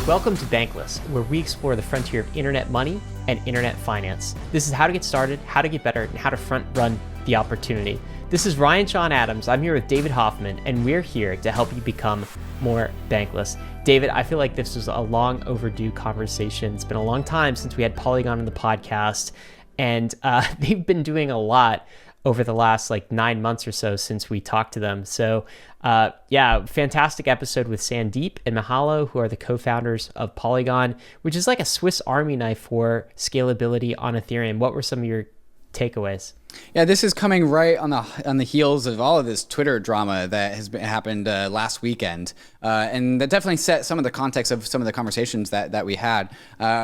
Welcome to Bankless, where we explore the frontier of internet money and internet finance. This is how to get started, how to get better, and how to front run the opportunity. This is Ryan Sean Adams. I'm here with David Hoffman, and we're here to help you become more bankless. David, I feel like this was a long overdue conversation. It's been a long time since we had Polygon on the podcast, and they've been doing a lot over the last 9 months or so since we talked to them. So yeah, fantastic episode with Sandeep and Mihalo, who are the co-founders of Polygon, which is like a Swiss Army knife for scalability on Ethereum. What were some of your takeaways? Yeah, this is coming right on the heels of all of this Twitter drama that has happened last weekend, and that definitely set some of the context of some of the conversations that we had.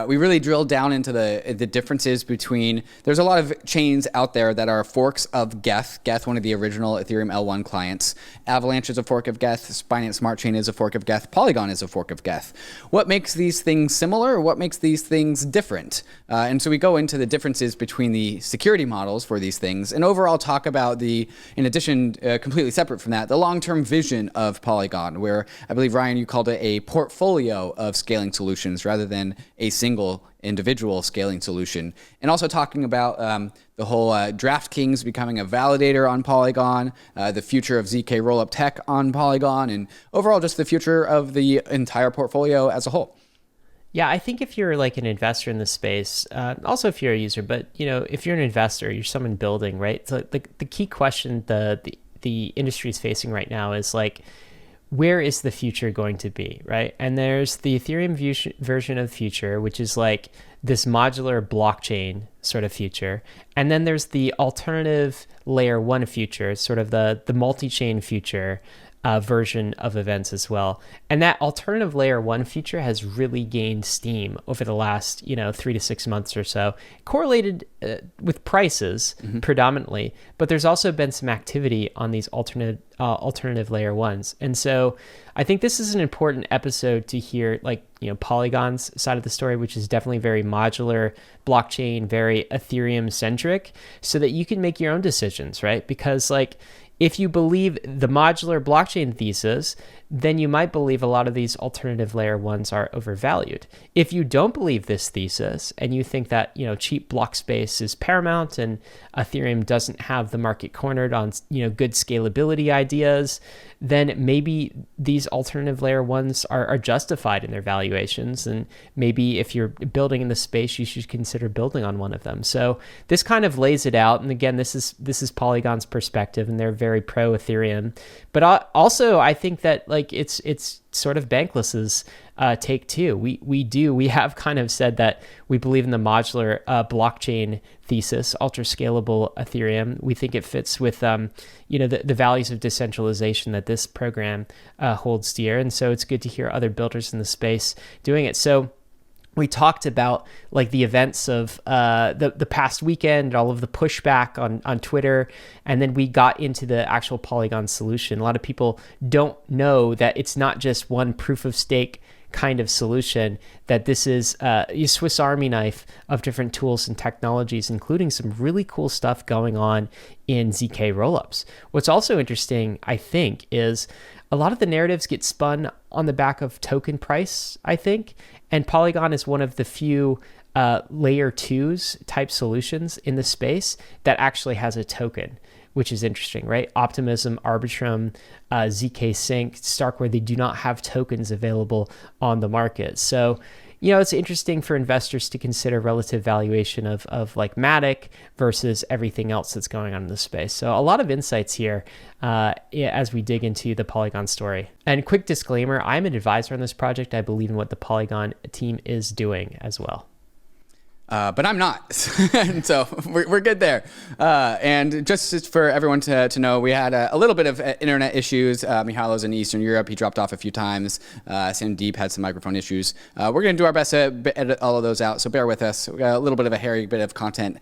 We really drilled down into the differences between. There's a lot of chains out there that are forks of Geth. Geth, one of the original Ethereum L1 clients. Avalanche is a fork of Geth. Binance Smart Chain is a fork of Geth. Polygon is a fork of Geth. What makes these things similar? What makes these things different? And so we go into the differences between the security models for these things, and overall talk about in addition, completely separate from that, the long-term vision of Polygon, where I believe, Ryan, you called it a portfolio of scaling solutions rather than a single individual scaling solution. And also talking about the whole DraftKings becoming a validator on Polygon, the future of zkRollup tech on Polygon, and overall just the future of the entire portfolio as a whole. Yeah, I think if you're an investor in this space, also if you're a user, but if you're an investor, you're someone building, right? So the key question the industry is facing right now is where is the future going to be, right? And there's the Ethereum version of the future, which is this modular blockchain sort of future. And then there's the alternative layer one future, sort of the multi-chain future version of events as well. And that alternative layer one feature has really gained steam over the last 3 to 6 months or so, correlated with prices predominantly, but there's also been some activity on these alternative layer ones. And so I think this is an important episode to hear Polygon's side of the story, which is definitely very modular blockchain, very Ethereum centric, so that you can make your own decisions, right? Because if you believe the modular blockchain thesis, then you might believe a lot of these alternative layer ones are overvalued. If you don't believe this thesis and you think that, cheap block space is paramount and Ethereum doesn't have the market cornered on, good scalability ideas, then maybe these alternative layer ones are justified in their valuations. And maybe if you're building in the space, you should consider building on one of them. So this kind of lays it out. And again, this is Polygon's perspective, and they're very pro Ethereum. But also, I think that it's sort of Bankless's take too. We have kind of said that we believe in the modular blockchain thesis, ultra scalable Ethereum. We think it fits with the values of decentralization that this program holds dear, and so it's good to hear other builders in the space doing it. So we talked about the events of the past weekend, all of the pushback on Twitter, and then we got into the actual Polygon solution. A lot of people don't know that it's not just one proof of stake kind of solution, that this is a Swiss Army knife of different tools and technologies, including some really cool stuff going on in zkRollups. What's also interesting, I think, is a lot of the narratives get spun on the back of token price, I think, and Polygon is one of the few layer twos type solutions in the space that actually has a token, which is interesting, right? Optimism, Arbitrum, ZK Sync, Starkware, they do not have tokens available on the market. So, it's interesting for investors to consider relative valuation of Matic versus everything else that's going on in the space. So a lot of insights here as we dig into the Polygon story. And quick disclaimer, I'm an advisor on this project. I believe in what the Polygon team is doing as well. But I'm not, and so we're good there. And just for everyone to know, we had a little bit of internet issues. Mihalo's in Eastern Europe. He dropped off a few times. Sandeep had some microphone issues. We're going to do our best to edit all of those out, so bear with us. We got a little bit of a hairy bit of content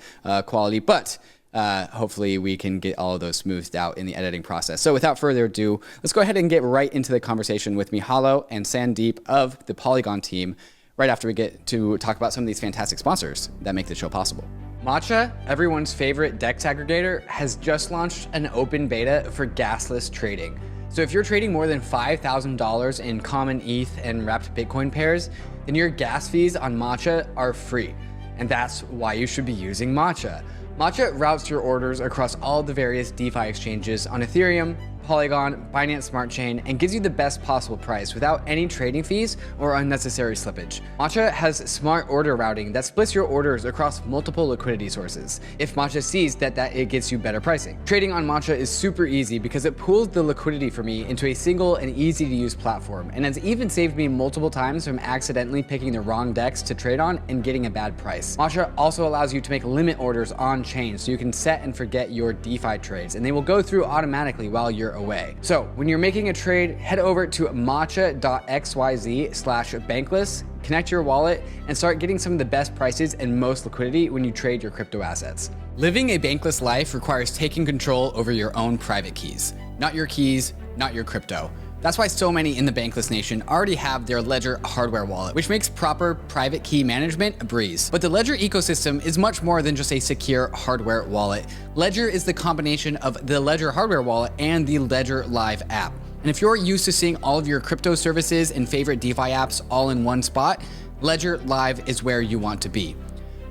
quality, but hopefully we can get all of those smoothed out in the editing process. So without further ado, let's go ahead and get right into the conversation with Mihalo and Sandeep of the Polygon team, right after we get to talk about some of these fantastic sponsors that make the show possible. MATCHA, everyone's favorite DEX aggregator, has just launched an open beta for gasless trading. So if you're trading more than $5,000 in common ETH and wrapped Bitcoin pairs, then your gas fees on Matcha are free. And that's why you should be using Matcha. Matcha routes your orders across all the various DeFi exchanges on Ethereum, Polygon, Binance Smart Chain, and gives you the best possible price without any trading fees or unnecessary slippage. Matcha has smart order routing that splits your orders across multiple liquidity sources if Matcha sees that it gets you better pricing. Trading on Matcha is super easy because it pools the liquidity for me into a single and easy to use platform, and has even saved me multiple times from accidentally picking the wrong DEX to trade on and getting a bad price. Matcha also allows you to make limit orders on chain, so you can set and forget your DeFi trades, and they will go through automatically while you're away. So when you're making a trade, head over to matcha.xyz/bankless, connect your wallet, and start getting some of the best prices and most liquidity when you trade your crypto assets. Living a bankless life requires taking control over your own private keys. Not your keys, not your crypto. That's why so many in the Bankless Nation already have their Ledger hardware wallet, which makes proper private key management a breeze. But the Ledger ecosystem is much more than just a secure hardware wallet. Ledger is the combination of the Ledger hardware wallet and the Ledger Live app. And if you're used to seeing all of your crypto services and favorite DeFi apps all in one spot, Ledger Live is where you want to be.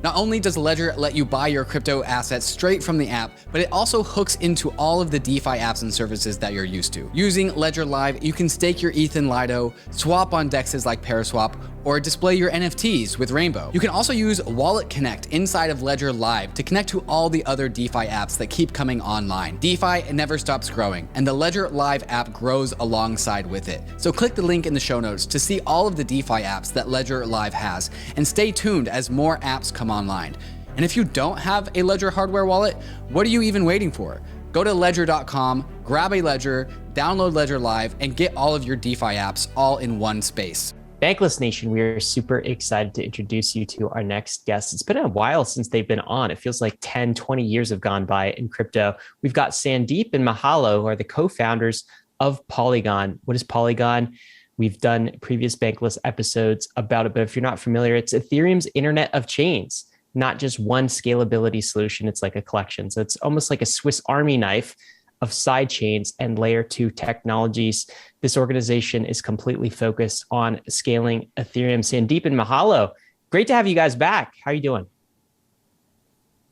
Not only does Ledger let you buy your crypto assets straight from the app, but it also hooks into all of the DeFi apps and services that you're used to. Using Ledger Live, you can stake your ETH in Lido, swap on dexes like Paraswap, or display your NFTs with Rainbow. You can also use Wallet Connect inside of Ledger Live to connect to all the other DeFi apps that keep coming online. DeFi never stops growing, and the Ledger Live app grows alongside with it. So click the link in the show notes to see all of the DeFi apps that Ledger Live has, and stay tuned as more apps come online. And if you don't have a Ledger hardware wallet, what are you even waiting for? Go to ledger.com, grab a Ledger, download Ledger Live, and get all of your DeFi apps all in one space. Bankless Nation, we are super excited to introduce you to our next guest. It's been a while since they've been on. It feels like 10, 20 years have gone by in crypto. We've got Sandeep and Mihalo, who are the co-founders of Polygon. What is Polygon? We've done previous Bankless episodes about it, but if you're not familiar, it's Ethereum's Internet of Chains, not just one scalability solution. It's like a collection. So it's almost like a Swiss Army knife of sidechains and layer 2 technologies. This organization is completely focused on scaling Ethereum. Sandeep and Mihalo, great to have you guys back. How are you doing?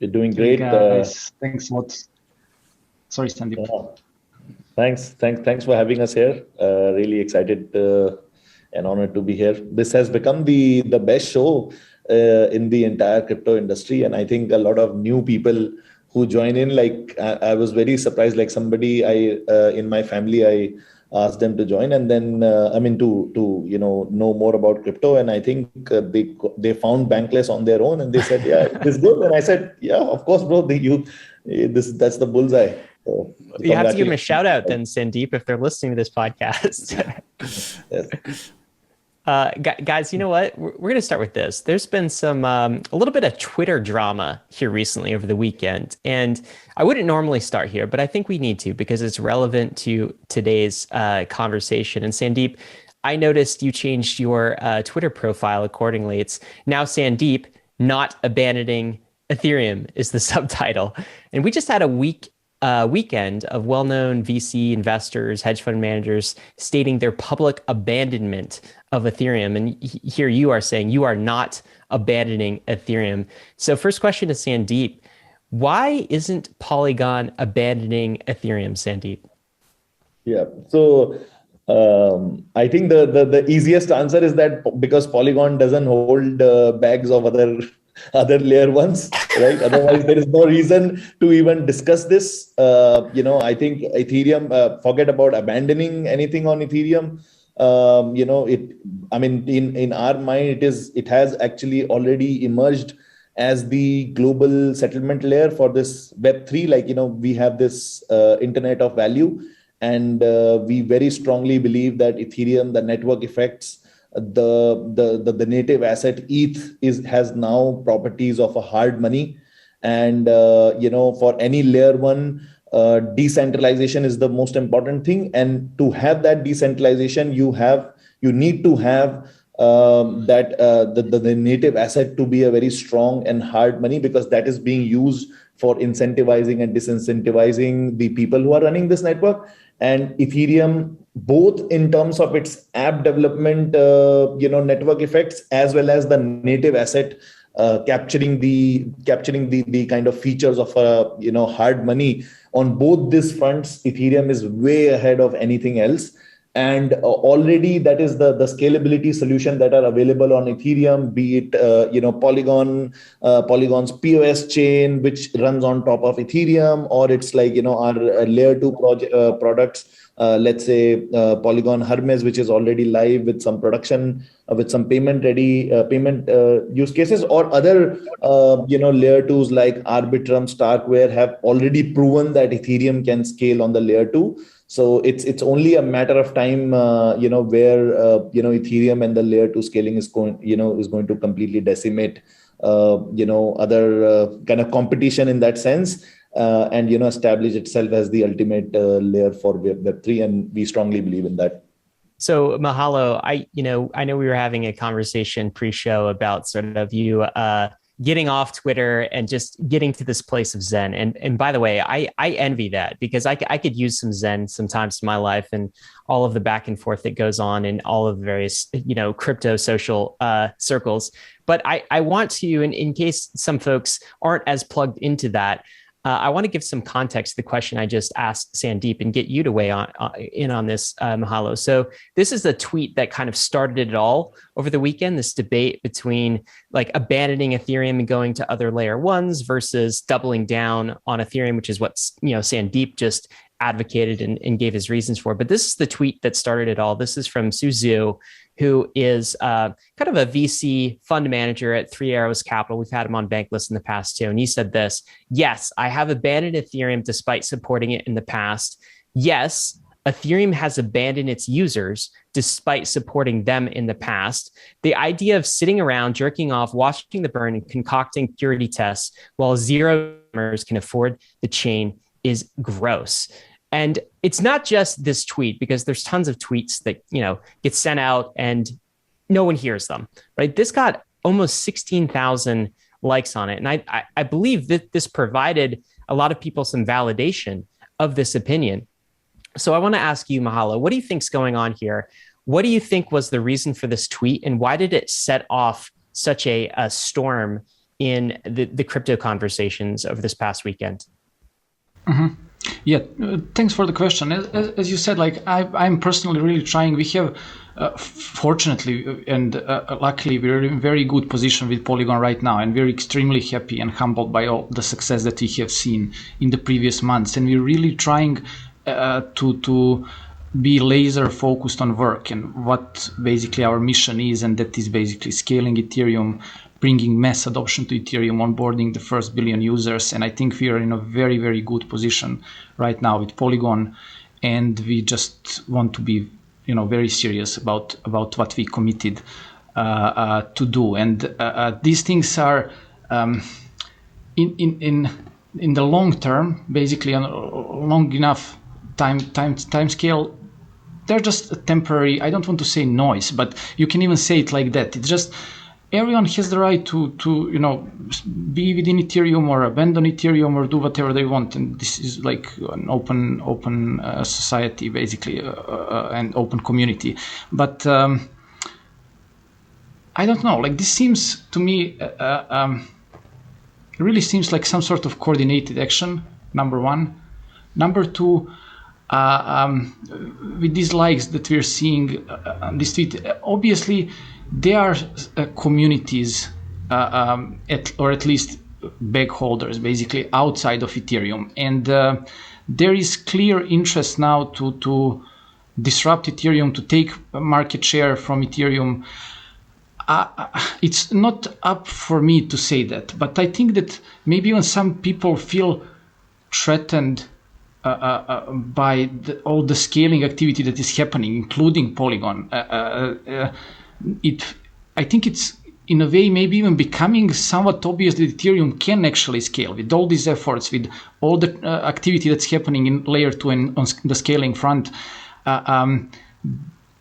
You're doing great. Thanks a lot. Sorry, Sandeep. Thanks for having us here. Really excited and honored to be here. This has become the best show in the entire crypto industry, and I think a lot of new people who join in, like I was very surprised, like somebody in my family, I asked them to join, and then to know more about crypto, and I think they found Bankless on their own, and they said, yeah, it's good. And I said, yeah, of course, bro, that's the bullseye. So, you have to give them a shout out then, Sandeep, if they're listening to this podcast. Yes. Guys, you know what? We're going to start with this. There's been a little bit of Twitter drama here recently over the weekend. And I wouldn't normally start here, but I think we need to because it's relevant to today's conversation. And Sandeep, I noticed you changed your Twitter profile accordingly. It's now Sandeep, not abandoning Ethereum is the subtitle. And we just had a weekend of well-known VC investors, hedge fund managers stating their public abandonment of Ethereum. And here you are saying you are not abandoning Ethereum. So first question to Sandeep, why isn't Polygon abandoning Ethereum, Sandeep? Yeah, so I think the easiest answer is that because Polygon doesn't hold bags of other layer ones, right? Otherwise, there is no reason to even discuss this. I think Ethereum, forget about abandoning anything on Ethereum. In our mind, it has actually already emerged as the global settlement layer for this Web3. We have this Internet of Value, and we very strongly believe that Ethereum, the network effects, the native asset ETH has now properties of a hard money, and for any layer one, decentralization is the most important thing. And to have that decentralization, you need to have the native asset to be a very strong and hard money, because that is being used for incentivizing and disincentivizing the people who are running this network. And Ethereum, both in terms of its app development, network effects, as well as the native asset capturing the kind of features of hard money. On both these fronts, Ethereum is way ahead of anything else. And already that is the scalability solution that are available on Ethereum, be it Polygon's POS chain, which runs on top of Ethereum, or it's like our layer 2 products. Let's say Polygon Hermes, which is already live with some production, with some payment use cases, or other layer 2s like Arbitrum, Starkware have already proven that Ethereum can scale on the layer 2. So it's only a matter of time, where Ethereum and the layer 2 scaling is going to completely decimate, other kind of competition in that sense, and establish itself as the ultimate layer for Web3, and we strongly believe in that. So Mihailo, I know we were having a conversation pre-show about sort of you getting off Twitter and just getting to this place of Zen. And by the way, I envy that, because I could use some Zen sometimes in my life, and all of the back and forth that goes on in all of the various, crypto social circles. But I want to, in case some folks aren't as plugged into that, I want to give some context to the question I just asked Sandeep and get you to weigh in on this, Mihailo. So this is a tweet that kind of started it all over the weekend, this debate between like abandoning Ethereum and going to other layer ones versus doubling down on Ethereum, which is what Sandeep just advocated and gave his reasons for. But this is the tweet that started it all. This is from Suzu, who is kind of a VC fund manager at Three Arrows Capital. We've had him on Bankless in the past too. And he said this: yes, I have abandoned Ethereum despite supporting it in the past. Yes, Ethereum has abandoned its users despite supporting them in the past. The idea of sitting around, jerking off, watching the burn, and concocting purity tests while zero can afford the chain is gross. And it's not just this tweet, because there's tons of tweets that, get sent out and no one hears them, right? This got almost 16,000 likes on it. And I believe that this provided a lot of people some validation of this opinion. So I want to ask you, Mihailo, what do you think's going on here? What do you think was the reason for this tweet, and why did it set off such a storm in the crypto conversations over this past weekend? Mm-hmm. Yeah, thanks for the question. As you said, like I'm personally really trying. We have, fortunately and luckily, we're in very good position with Polygon right now, and we're extremely happy and humbled by all the success that we have seen in the previous months. And we're really trying to be laser focused on work and what basically our mission is, and that is basically scaling Ethereum, bringing mass adoption to Ethereum, onboarding the first billion users. And I think we are in a very, very good position right now with Polygon. And we just want to be, very serious about what we committed to do. And these things are in the long term, basically on a long enough time scale, they're just a temporary, I don't want to say noise, but you can even say it like that. It's just, everyone has the right to be within Ethereum or abandon Ethereum or do whatever they want, and this is like an open society basically, and open community. But I don't know. Like, this seems to me really seems like some sort of coordinated action. Number one. Number two. With these likes that we're seeing on this tweet, obviously there are communities, or at least bag holders, basically outside of Ethereum, and there is clear interest now to disrupt Ethereum, to take market share from Ethereum. It's not up for me to say that, but I think that maybe when some people feel threatened by all the scaling activity that is happening, including Polygon, I think it's in a way maybe even becoming somewhat obvious that Ethereum can actually scale with all these efforts, with all the activity that's happening in layer 2 and on the scaling front.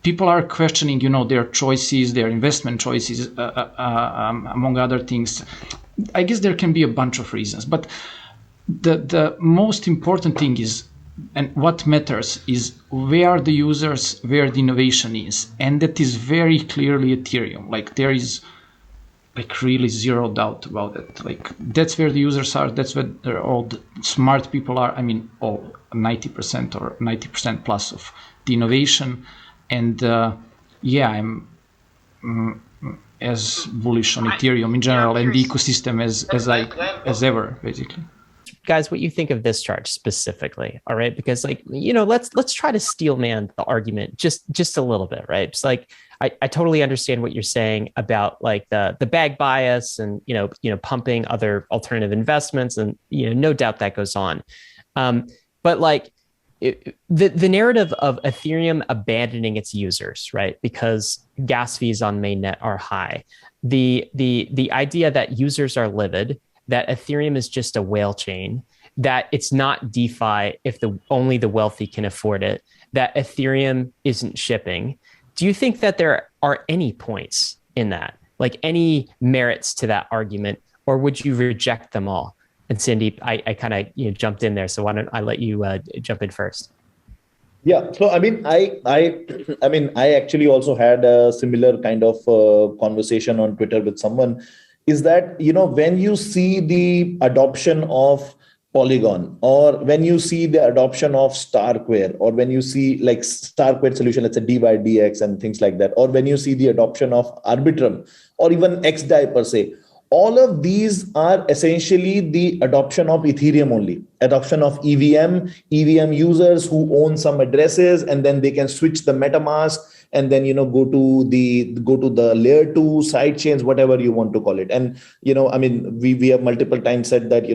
people are questioning, their choices, their investment choices, among other things. I guess there can be a bunch of reasons, but the most important thing is, and what matters is where the users, where the innovation is, and that is very clearly Ethereum. Like there is like really zero doubt about it. Like that's where the users are. That's where all the smart people are. I mean, all 90% or 90% plus of the innovation. And I'm as bullish on Ethereum in general and the ecosystem as ever, basically. Guys, what you think of this chart specifically? All right, because let's try to steel man the argument just a little bit, right? It's like I totally understand what you're saying about like the bag bias and pumping other alternative investments, and no doubt that goes on, but like the narrative of Ethereum abandoning its users, right? Because gas fees on mainnet are high. The idea that users are livid, that Ethereum is just a whale chain, that it's not DeFi if only the wealthy can afford it, that Ethereum isn't shipping. Do you think that there are any points in that, like any merits to that argument, or would you reject them all? And Sandeep, I kind of jumped in there, so why don't I let you jump in first? Yeah, so I mean, I actually also had a similar kind of conversation on Twitter with someone. Is that when you see the adoption of Polygon, or when you see the adoption of Starkware, or when you see like Starkware solution, let's say D by DX and things like that, or when you see the adoption of Arbitrum, or even XDAI per se, all of these are essentially the adoption of Ethereum only, adoption of EVM users who own some addresses, and then they can switch the MetaMask and then go to the layer 2 sidechains, whatever you want to call it. And I mean, we have multiple times said that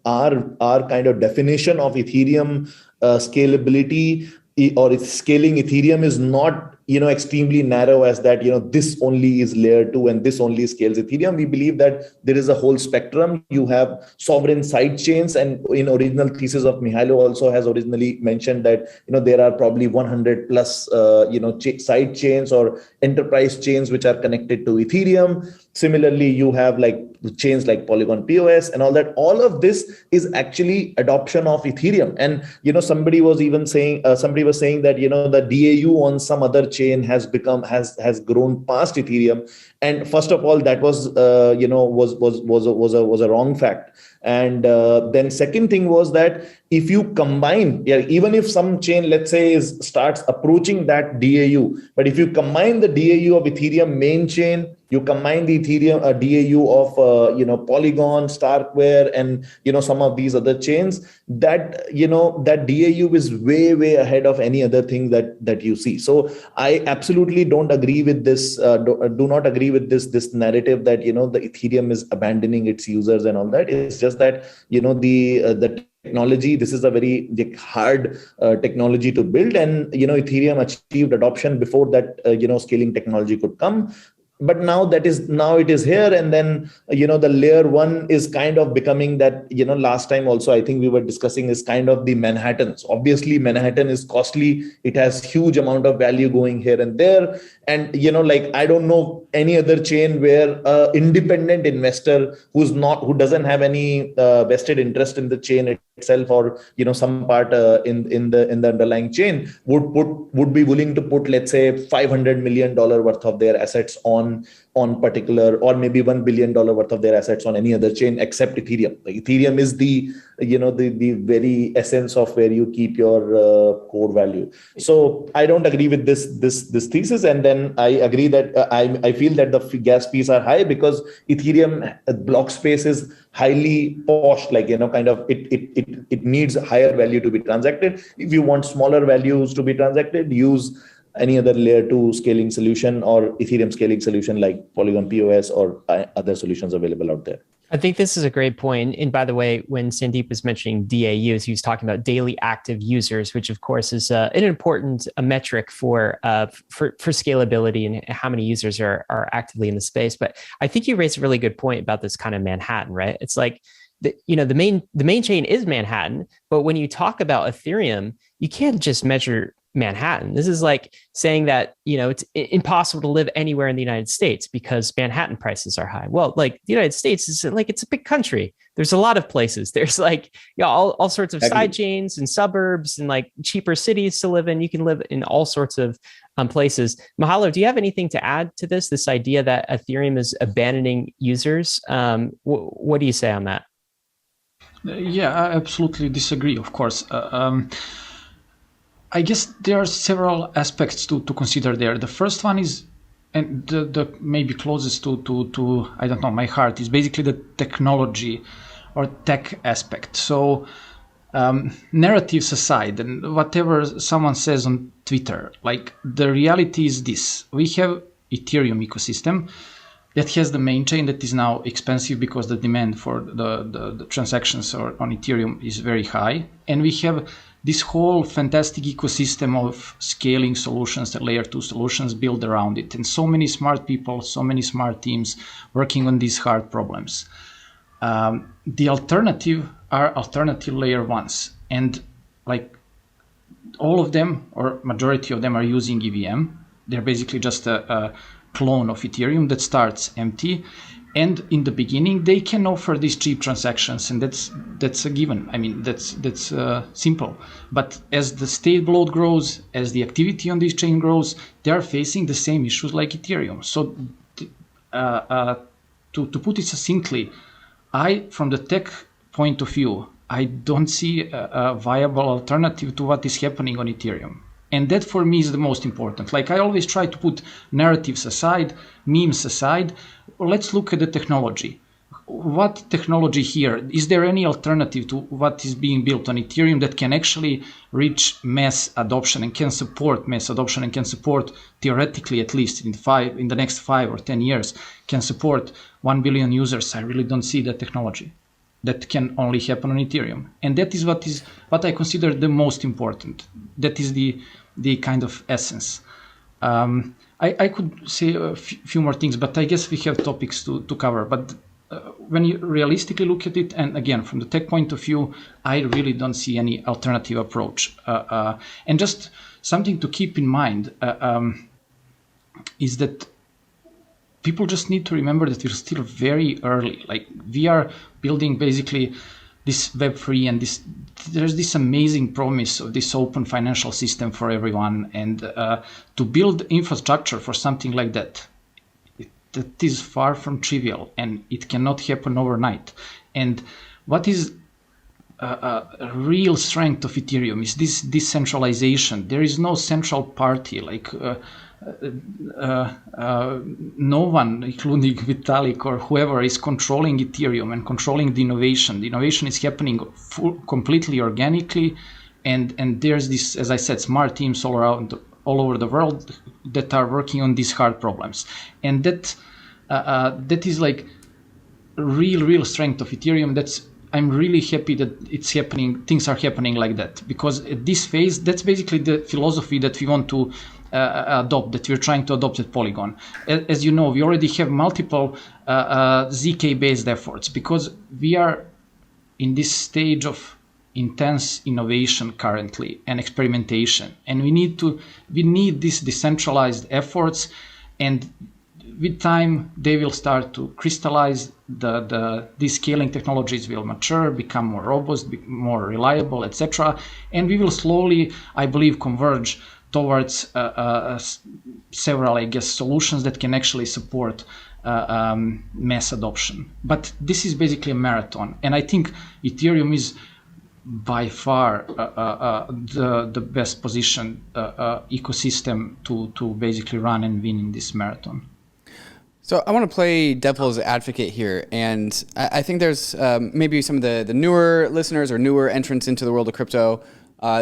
our kind of definition of Ethereum scalability or scaling Ethereum is not extremely narrow as that this only is layer 2 and this only scales Ethereum. We believe that there is a whole spectrum. You have sovereign side chains, and in original thesis of Mihailo also has originally mentioned that there are probably 100 plus side chains or enterprise chains which are connected to Ethereum. Similarly, you have like chains like Polygon POS and all that. All of this is actually adoption of Ethereum. And somebody was saying that the DAU on some other chain has grown past Ethereum. And first of all, that was a wrong fact. And then second thing was that if you combine, even if some chain, let's say, starts approaching that DAU, but if you combine the DAU of Ethereum main chain, you combine the Ethereum DAU of Polygon, Starkware, and some of these other chains, that that DAU is way ahead of any other thing that you see. So I absolutely don't agree with this. Do not agree with this narrative that the Ethereum is abandoning its users and all that. It's just that the technology, this is a very hard technology to build, and Ethereum achieved adoption before that scaling technology could come. But now it is here, and then the layer 1 is kind of becoming that. Last time also I think we were discussing is kind of the Manhattans. Obviously Manhattan is costly, it has huge amount of value going here and there, and I don't know any other chain where independent investor who doesn't have any vested interest in the chain itself, or some part in the underlying chain would be willing to put, let's say, $500 million worth of their assets on particular, or maybe $1 billion worth of their assets on any other chain except Ethereum. Like Ethereum is the very essence of where you keep your core value. So I don't agree with this thesis. And then I agree that I feel that the gas fees are high because Ethereum block space is highly posh, like kind of it needs higher value to be transacted. If you want smaller values to be transacted, use any other layer 2 scaling solution or Ethereum scaling solution like Polygon POS or other solutions available out there. I think this is a great point. And by the way, when Sandeep was mentioning DAUs, he was talking about daily active users, which of course is an important metric for scalability and how many users are actively in the space. But I think you raised a really good point about this kind of Manhattan, right? It's like the main chain is Manhattan, but when you talk about Ethereum, you can't just measure Manhattan. This is like saying that, it's impossible to live anywhere in the United States because Manhattan prices are high. Well, like the United States is like, it's a big country. There's a lot of places. There's like, all sorts of side chains and suburbs and like cheaper cities to live in. You can live in all sorts of places. Mihailo, do you have anything to add to this idea that Ethereum is abandoning users? What do you say on that? Yeah, I absolutely disagree, of course. I guess there are several aspects to consider there. The first one is, and the maybe closest to I don't know, my heart, is basically the technology or tech aspect. So narratives aside, and whatever someone says on Twitter, like the reality is this: we have Ethereum ecosystem that has the main chain that is now expensive because the demand for the transactions on Ethereum is very high, and we have this whole fantastic ecosystem of scaling solutions, the layer 2 solutions built around it, and so many smart people, so many smart teams working on these hard problems. The alternative are alternative layer 1s, and like all of them, or majority of them, are using EVM. They're basically just a clone of Ethereum that starts empty. And in the beginning, they can offer these cheap transactions, and that's a given. I mean, that's simple. But as the state bloat grows, as the activity on this chain grows, they are facing the same issues like Ethereum. So, to put it succinctly, from the tech point of view, I don't see a viable alternative to what is happening on Ethereum. And that for me is the most important. Like I always try to put narratives aside, memes aside. Let's look at the technology. What technology here? Is there any alternative to what is being built on Ethereum that can actually reach mass adoption and can support mass adoption and can support, theoretically at least in the next 5 or 10 years, can support 1 billion users? I really don't see that technology. That can only happen on Ethereum. And that is what I consider the most important. That is the kind of essence. I could say a few more things, but I guess we have topics to cover. But when you realistically look at it, and again, from the tech point of view, I really don't see any alternative approach. And just something to keep in mind is that people just need to remember that we're still very early. Like we are building basically this Web3, and there's this amazing promise of this open financial system for everyone, and to build infrastructure for something like that is far from trivial, and it cannot happen overnight. And what is a real strength of Ethereum is this decentralization. There is no central party, like no one, including Vitalik or whoever, is controlling Ethereum and controlling the innovation. The innovation is happening completely organically, and there's this, as I said, smart teams all over the world that are working on these hard problems, and that is like real strength of Ethereum. I'm really happy that it's happening. Things are happening like that, because at this phase, that's basically the philosophy that we want to adopt, that we're trying to adopt at Polygon. As you know, we already have multiple ZK-based efforts, because we are in this stage of intense innovation currently and experimentation, and we need these decentralized efforts, and with time they will start to crystallize. These scaling technologies will mature, become more robust, more reliable, etc., and we will slowly, I believe, converge towards several, I guess, solutions that can actually support mass adoption. But this is basically a marathon, and I think Ethereum is by far the best positioned ecosystem to basically run and win in this marathon. So I want to play devil's advocate here, and I think there's maybe some of the newer listeners or newer entrants into the world of crypto.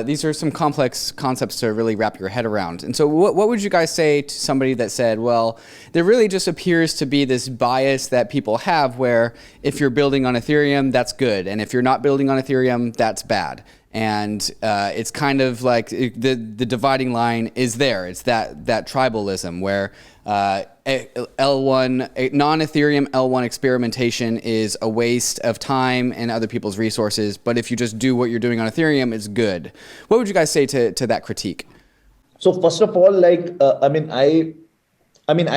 These are some complex concepts to really wrap your head around. And so what would you guys say to somebody that said, well, there really just appears to be this bias that people have where if you're building on Ethereum, that's good, and if you're not building on Ethereum, that's bad. And it's kind of like the dividing line is there. It's that tribalism where L1 non-Ethereum L1 experimentation is a waste of time and other people's resources. But if you just do what you're doing on Ethereum, it's good. What would you guys say to that critique? So first of all, I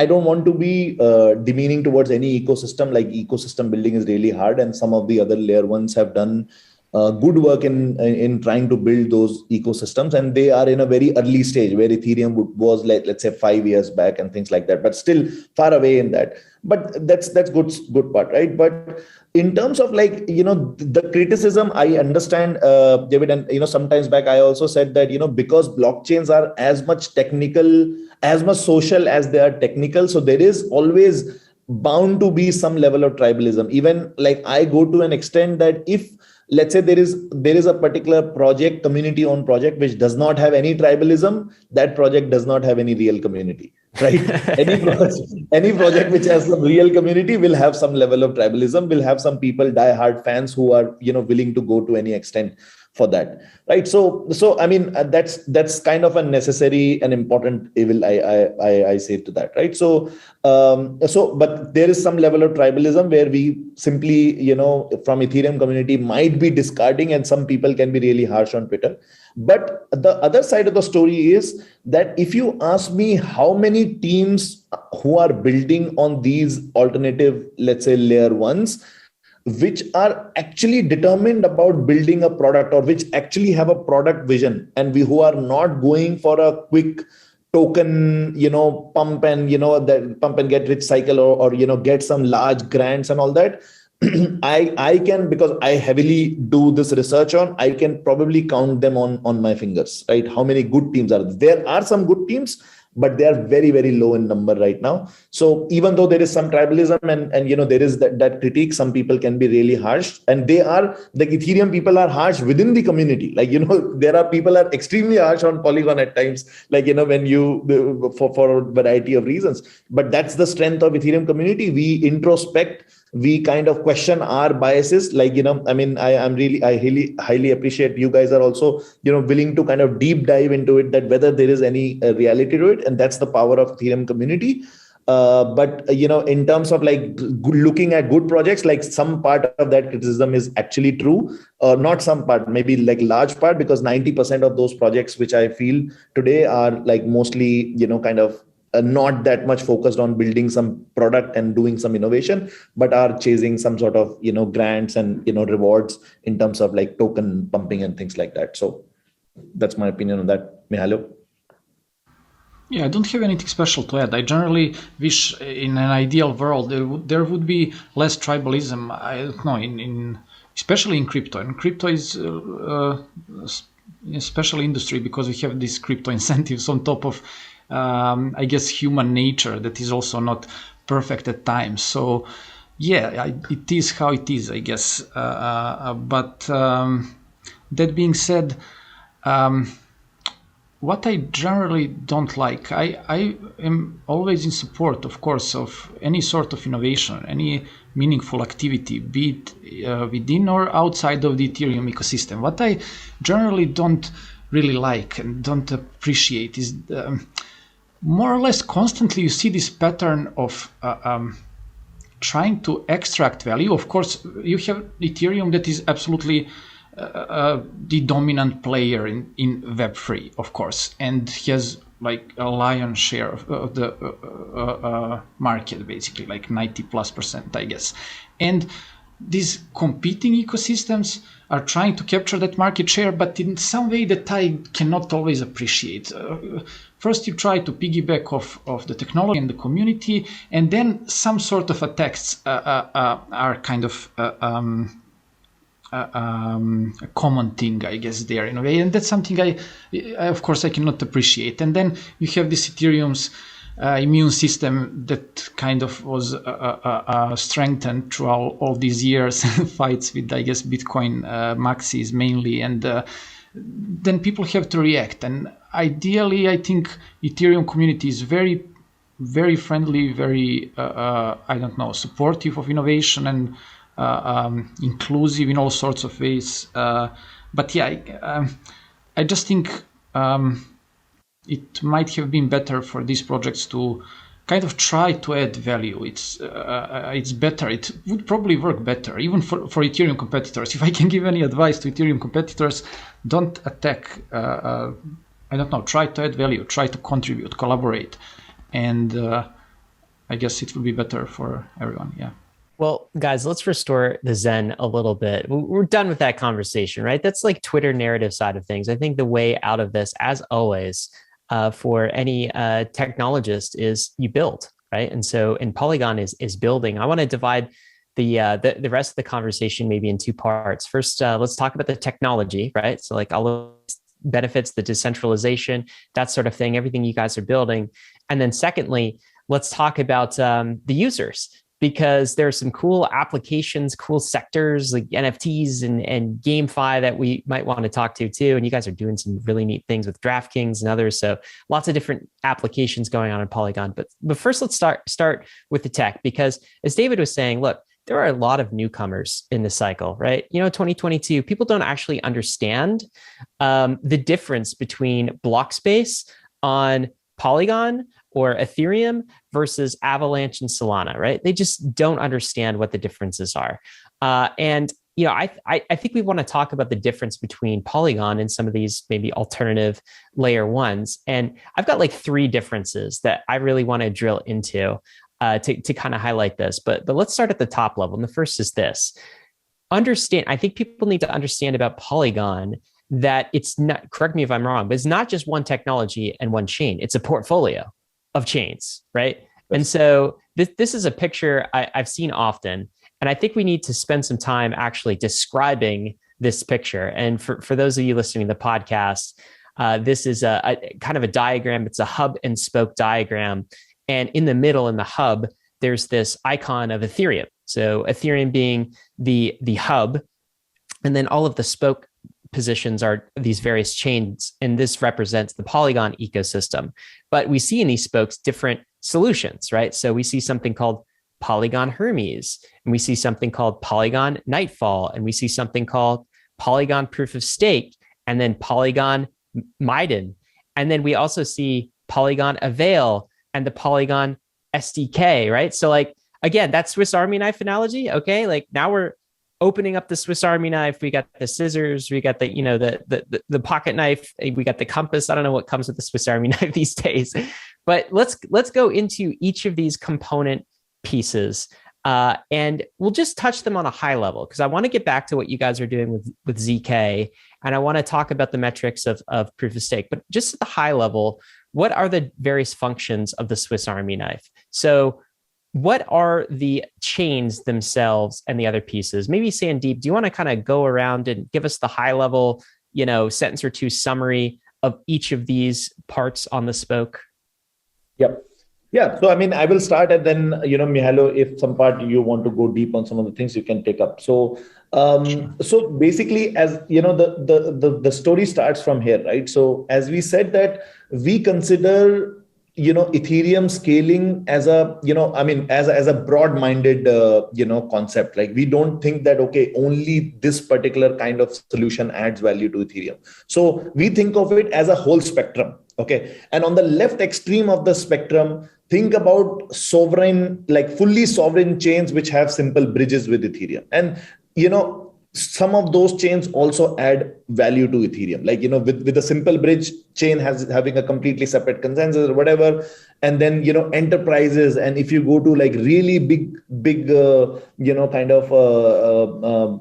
don't want to be demeaning towards any ecosystem. Like ecosystem building is really hard, and some of the other layer ones have done good work in trying to build those ecosystems, and they are in a very early stage where Ethereum was like, let's say 5 years back and things like that, but still far away in that. But that's good part, right? But in terms of the criticism, I understand, David, and sometimes back I also said that because blockchains are as much technical, as much social as they are technical, so there is always bound to be some level of tribalism. Even like I go to an extent that if, let's say, there is a particular project, community owned project, which does not have any tribalism, that project does not have any real community, right? any project which has some real community will have some level of tribalism, will have some people, die-hard fans, who are willing to go to any extent for that, right? So I mean, that's kind of a necessary and important evil, I say to that, right? So but there is some level of tribalism where we simply from Ethereum community might be discarding, and some people can be really harsh on Twitter. But the other side of the story is that if you ask me how many teams who are building on these alternative, let's say layer ones, which are actually determined about building a product, or which actually have a product vision, and who are not going for a quick token, pump and that pump and get rich cycle, or get some large grants and all that. I can, because I heavily do this research on, I can probably count them on my fingers, right? How many good teams are there? There are some good teams, but they are very, very low in number right now. So even though there is some tribalism and there is that critique, some people can be really harsh, and they are, like, Ethereum people are harsh within the community. Like, there are people are extremely harsh on Polygon at times, like, when for a variety of reasons. But that's the strength of Ethereum community. We introspect, we kind of question our biases. Like, I highly appreciate you guys are also, willing to kind of deep dive into it, that whether there is any reality to it. And that's the power of Ethereum community. But in terms of looking at good projects, like some part of that criticism is actually true, or not some part, maybe like large part, because 90% of those projects which I feel today are like mostly, kind of not that much focused on building some product and doing some innovation, but are chasing some sort of, grants and, rewards in terms of like token pumping and things like that. So that's my opinion on that. Mihailo? Yeah, I don't have anything special to add. I generally wish in an ideal world there would be less tribalism. I don't know, especially in crypto. And crypto is a special industry because we have these crypto incentives on top of, I guess, human nature that is also not perfect at times. So yeah, it is how it is, I guess. But that being said, what I generally don't like, I am always in support, of course, of any sort of innovation, any meaningful activity, be it within or outside of the Ethereum ecosystem. What I generally don't really like and don't appreciate is more or less constantly you see this pattern of trying to extract value. Of course, you have Ethereum that is absolutely the dominant player in Web3, of course, and has like a lion's share of the market, basically like 90+%, I guess. And these competing ecosystems are trying to capture that market share, but in some way that I cannot always appreciate. First, you try to piggyback off the technology and the community, and then some sort of attacks are kind of a common thing, I guess, there in a way, and that's something I of course I cannot appreciate. And then you have this Ethereum's immune system that kind of was strengthened throughout all these years, fights with, I guess, Bitcoin maxis mainly, and then people have to react. And ideally, I think Ethereum community is very, very friendly, very I don't know, supportive of innovation and inclusive in all sorts of ways. But yeah, I just think it might have been better for these projects to kind of try to add value. It's better. It would probably work better, even for Ethereum competitors. If I can give any advice to Ethereum competitors, don't attack I don't know, try to add value, try to contribute, collaborate, and I guess it will be better for everyone. Yeah. Well, guys, let's restore the Zen a little bit. We're done with that conversation, right? That's like Twitter narrative side of things. I think the way out of this, as always, for any technologist is you build, right? And so, and Polygon is building. I want to divide the rest of the conversation maybe in two parts. First, let's talk about the technology, right? So like all the benefits, the decentralization, that sort of thing, everything you guys are building. And then secondly, let's talk about the users, because there's some cool applications, cool sectors like NFTs and GameFi that we might want to talk to too. And you guys are doing some really neat things with DraftKings and others. So lots of different applications going on in Polygon. But first, let's start with the tech, because as David was saying, look, there are a lot of newcomers in the cycle, right? 2022, people don't actually understand the difference between block space on Polygon or Ethereum versus Avalanche and Solana, right? They just don't understand what the differences are. And I think we want to talk about the difference between Polygon and some of these maybe alternative layer ones. And I've got like 3 differences that I really want to drill into to kind of highlight this. But let's start at the top level. And the first is this. I think people need to understand about Polygon that it's not, correct me if I'm wrong, but it's not just one technology and one chain. It's a portfolio of chains, right? Yes. And so this is a picture I've seen often, and I think we need to spend some time actually describing this picture. And for those of you listening to the podcast, this is a kind of a diagram. It's a hub and spoke diagram. And in the middle, in the hub, there's this icon of Ethereum. So Ethereum being the hub, and then all of the spoke positions are these various chains, and this represents the Polygon ecosystem. But we see in these spokes different solutions, right? So we see something called Polygon Hermes, and we see something called Polygon Nightfall, and we see something called Polygon Proof of Stake, and then Polygon Miden. And then we also see Polygon Avail and the Polygon SDK, right? So like, again, that Swiss Army knife analogy, okay? Like now we're opening up the Swiss Army knife. We got the scissors, we got the pocket knife, we got the compass. I don't know what comes with the Swiss Army knife these days, but let's go into each of these component pieces, and we'll just touch them on a high level, because I want to get back to what you guys are doing with ZK, and I want to talk about the metrics of proof of stake. But just at the high level, what are the various functions of the Swiss Army knife? So what are the chains themselves and the other pieces? Maybe Sandeep, do you want to kind of go around and give us the high level, sentence or two summary of each of these parts on the spoke? Yep. Yeah. So, I mean, I will start, and then, Mihailo, if some part you want to go deep on some of the things, you can take up. So, so basically, as the story starts from here, right? So as we said that we consider Ethereum scaling as as a broad-minded, concept. Like we don't think that, okay, only this particular kind of solution adds value to Ethereum. So we think of it as a whole spectrum. Okay. And on the left extreme of the spectrum, think about sovereign, like fully sovereign chains, which have simple bridges with Ethereum. And, some of those chains also add value to Ethereum, like, with a simple bridge chain having a completely separate consensus or whatever. And then, enterprises. And if you go to like really big,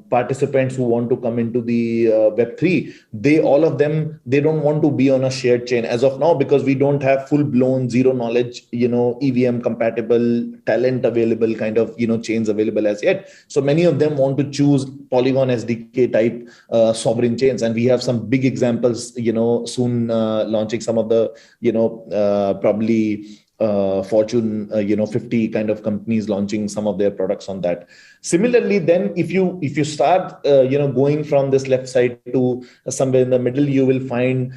participants who want to come into the Web3, all of them, they don't want to be on a shared chain as of now, because we don't have full blown zero knowledge, EVM compatible talent available kind of, chains available as yet. So many of them want to choose Polygon SDK type sovereign chains. And we have some big examples, soon launching some of the, probably Fortune 50 kind of companies launching some of their products on that. Similarly, then if you start going from this left side to somewhere in the middle, you will find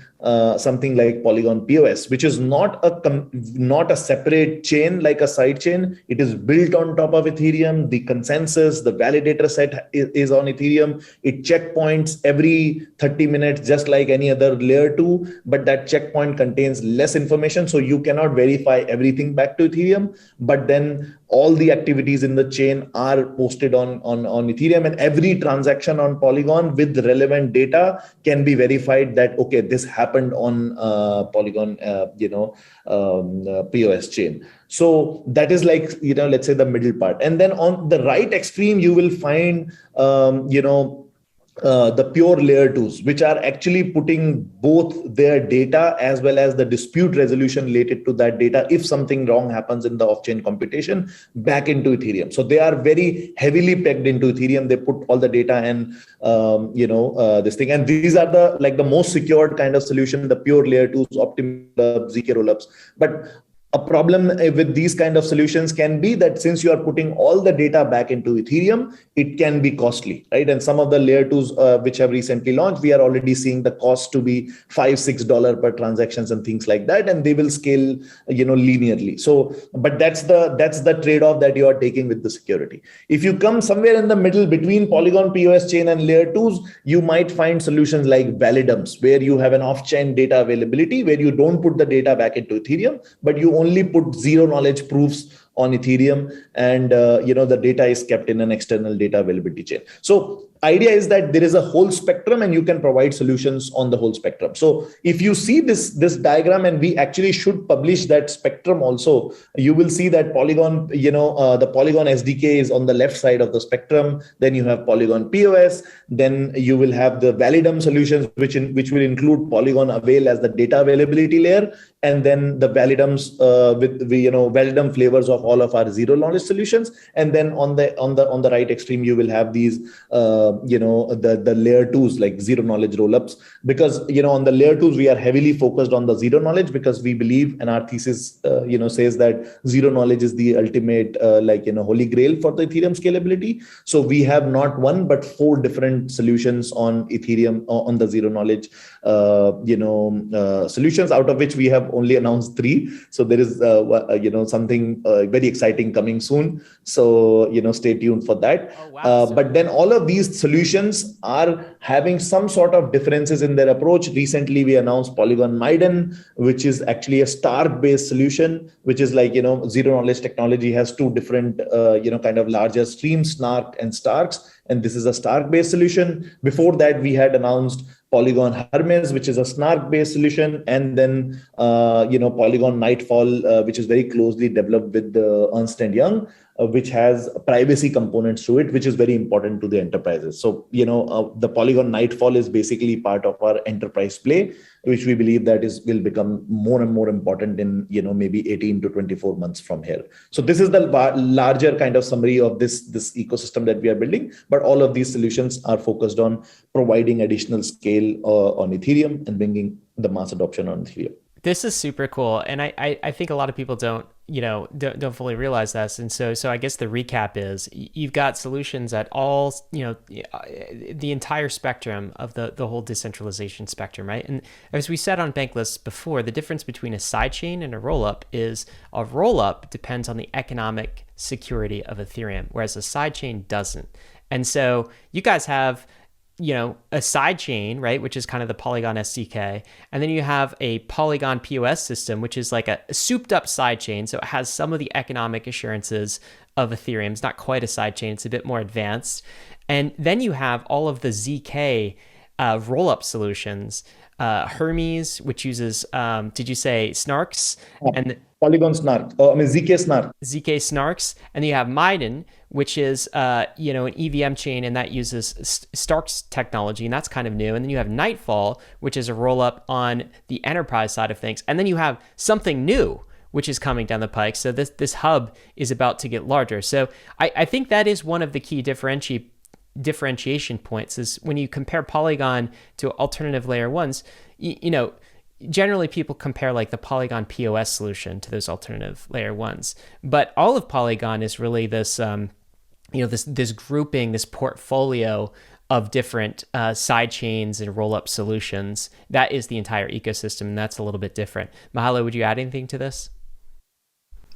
something like Polygon POS, which is not a separate chain like a side chain. It is built on top of Ethereum. The consensus, the validator set is on Ethereum. It checkpoints every 30 minutes, just like any other layer 2, but that checkpoint contains less information, so you cannot verify everything back to Ethereum. But then all the activities in the chain are posted on Ethereum, and every transaction on Polygon with relevant data can be verified that, okay, this happened on Polygon, POS chain. So that is like, let's say the middle part. And then on the right extreme, you will find, the pure layer twos, which are actually putting both their data as well as the dispute resolution related to that data, if something wrong happens in the off-chain computation, back into Ethereum. So they are very heavily pegged into Ethereum. They put all the data and this thing, and these are the most secured kind of solution, the pure layer twos, Optimal, zkRollups. But a problem with these kind of solutions can be that since you are putting all the data back into Ethereum, it can be costly, right? And some of the layer twos which have recently launched, we are already seeing the cost to be $5-6 per transactions and things like that, and they will scale, linearly. So, but that's the trade-off that you are taking with the security. If you come somewhere in the middle between Polygon POS chain and layer twos, you might find solutions like Validums, where you have an off-chain data availability, where you don't put the data back into Ethereum, but you only put zero knowledge proofs on Ethereum, and the data is kept in an external data availability chain. So idea is that there is a whole spectrum, and you can provide solutions on the whole spectrum. So if you see this diagram, and we actually should publish that spectrum also, you will see that Polygon, the Polygon SDK is on the left side of the spectrum. Then you have Polygon POS. Then you will have the Validum solutions, which will include Polygon Avail as the data availability layer, and then the Validums with Validum flavors of all of our zero knowledge solutions. And then on the right extreme, you will have these the layer twos, like zero knowledge rollups, because on the layer twos we are heavily focused on the zero knowledge, because we believe, and our thesis says that zero knowledge is the ultimate holy grail for the Ethereum scalability. So we have not one but 4 different solutions on Ethereum on the zero knowledge solutions, out of which we have only announced 3. So there is something very exciting coming soon. So stay tuned for that. Oh, wow. But then all of these solutions are having some sort of differences in their approach. Recently, we announced Polygon Miden, which is actually a Stark-based solution, which is like, zero knowledge technology has 2 different, kind of larger streams, Snark and Starks. And this is a Stark-based solution. Before that, we had announced Polygon Hermes, which is a Snark-based solution, and then Polygon Nightfall, which is very closely developed with Ernst & Young, which has privacy components to it, which is very important to the enterprises. So, the Polygon Nightfall is basically part of our enterprise play, which we believe that will become more and more important in, maybe 18 to 24 months from here. So this is the larger kind of summary of this ecosystem that we are building. But all of these solutions are focused on providing additional scale on Ethereum and bringing the mass adoption on Ethereum. This is super cool, and I think a lot of people don't fully realize this. And so I guess the recap is you've got solutions at all, the entire spectrum of the whole decentralization spectrum, right? And as we said on Bankless before, the difference between a sidechain and a rollup is a rollup depends on the economic security of Ethereum, whereas a sidechain doesn't. And so you guys have a side chain, right, which is kind of the Polygon SDK. And then you have a Polygon POS system, which is like a souped up side chain. So it has some of the economic assurances of Ethereum. It's not quite a side chain. It's a bit more advanced. And then you have all of the ZK rollup solutions, Hermes, which uses, did you say Snarks? And Polygon Snark, ZK Snark. ZK Snarks. And then you have Miden, which is, an EVM chain, and that uses Stark's technology, and that's kind of new. And then you have Nightfall, which is a rollup on the enterprise side of things. And then you have something new, which is coming down the pike. So this hub is about to get larger. So I think that is one of the key differentiation points, is when you compare Polygon to alternative layer ones, generally people compare like the Polygon POS solution to those alternative layer ones, but all of Polygon is really this, this grouping, this portfolio of different side chains and roll-up solutions. That is the entire ecosystem, and that's a little bit different. Mihailo, would you add anything to this?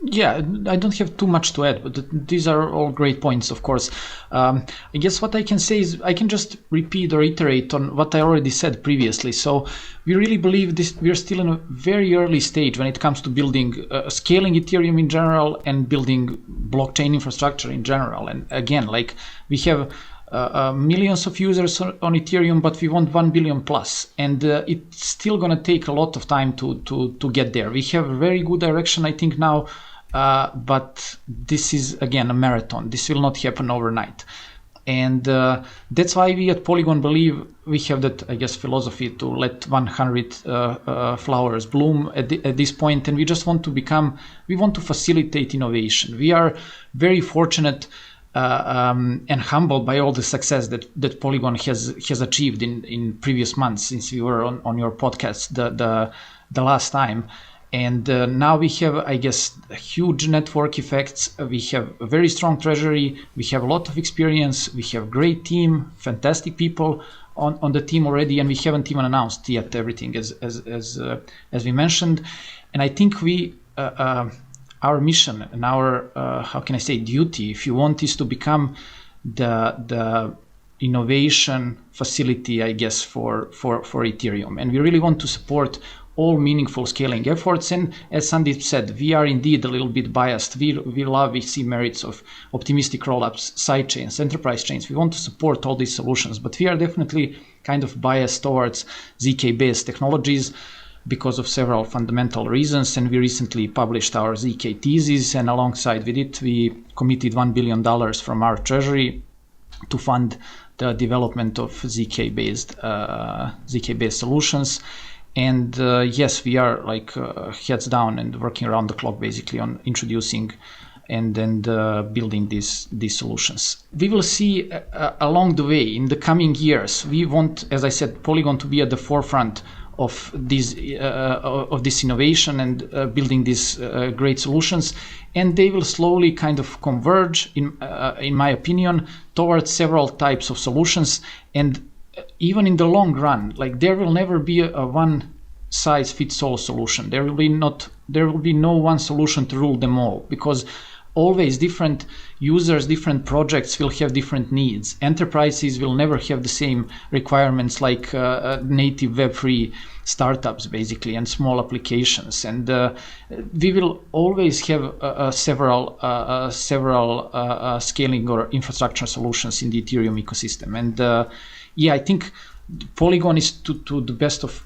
Yeah, I don't have too much to add, but these are all great points, of course. I guess what I can say is I can just repeat or iterate on what I already said previously. So we really believe we're still in a very early stage when it comes to building, scaling Ethereum in general and building blockchain infrastructure in general. And again, like we have millions of users on Ethereum, but we want 1 billion plus, and it's still going to take a lot of time to get there. We have a very good direction, I think, now, but this is again a marathon. This will not happen overnight, and that's why we at Polygon believe we have that, I guess, philosophy to let 100 flowers bloom at this point, and we just want to facilitate innovation. We are very fortunate and humbled by all the success that Polygon has achieved in previous months since we were on your podcast the last time. And now we have, I guess, huge network effects. We have a very strong treasury. We have a lot of experience. We have a great team, fantastic people on the team already, and we haven't even announced yet everything as we mentioned. And I think our mission and our how can I say, duty, if you want, is to become the innovation facility, I guess, for Ethereum. And we really want to support all meaningful scaling efforts. And as Sandeep said, we are indeed a little bit biased. We see merits of optimistic rollups, sidechains, enterprise chains. We want to support all these solutions, but we are definitely kind of biased towards ZK-based technologies because of several fundamental reasons. And we recently published our ZK thesis, and alongside with it, we committed $1 billion from our treasury to fund the development of ZK-based solutions. And yes, we are like heads down and working around the clock basically on introducing and building these solutions. We will see along the way in the coming years. We want, as I said, Polygon to be at the forefront of this innovation and building these great solutions, and they will slowly kind of converge, in my opinion, towards several types of solutions. And even in the long run, like there will never be a one size fits all solution. There will be no one solution to rule them all, because always different users, different projects will have different needs. Enterprises will never have the same requirements like native web-free startups basically and small applications. And we will always have several scaling or infrastructure solutions in the Ethereum ecosystem. And yeah, I think Polygon is to the best of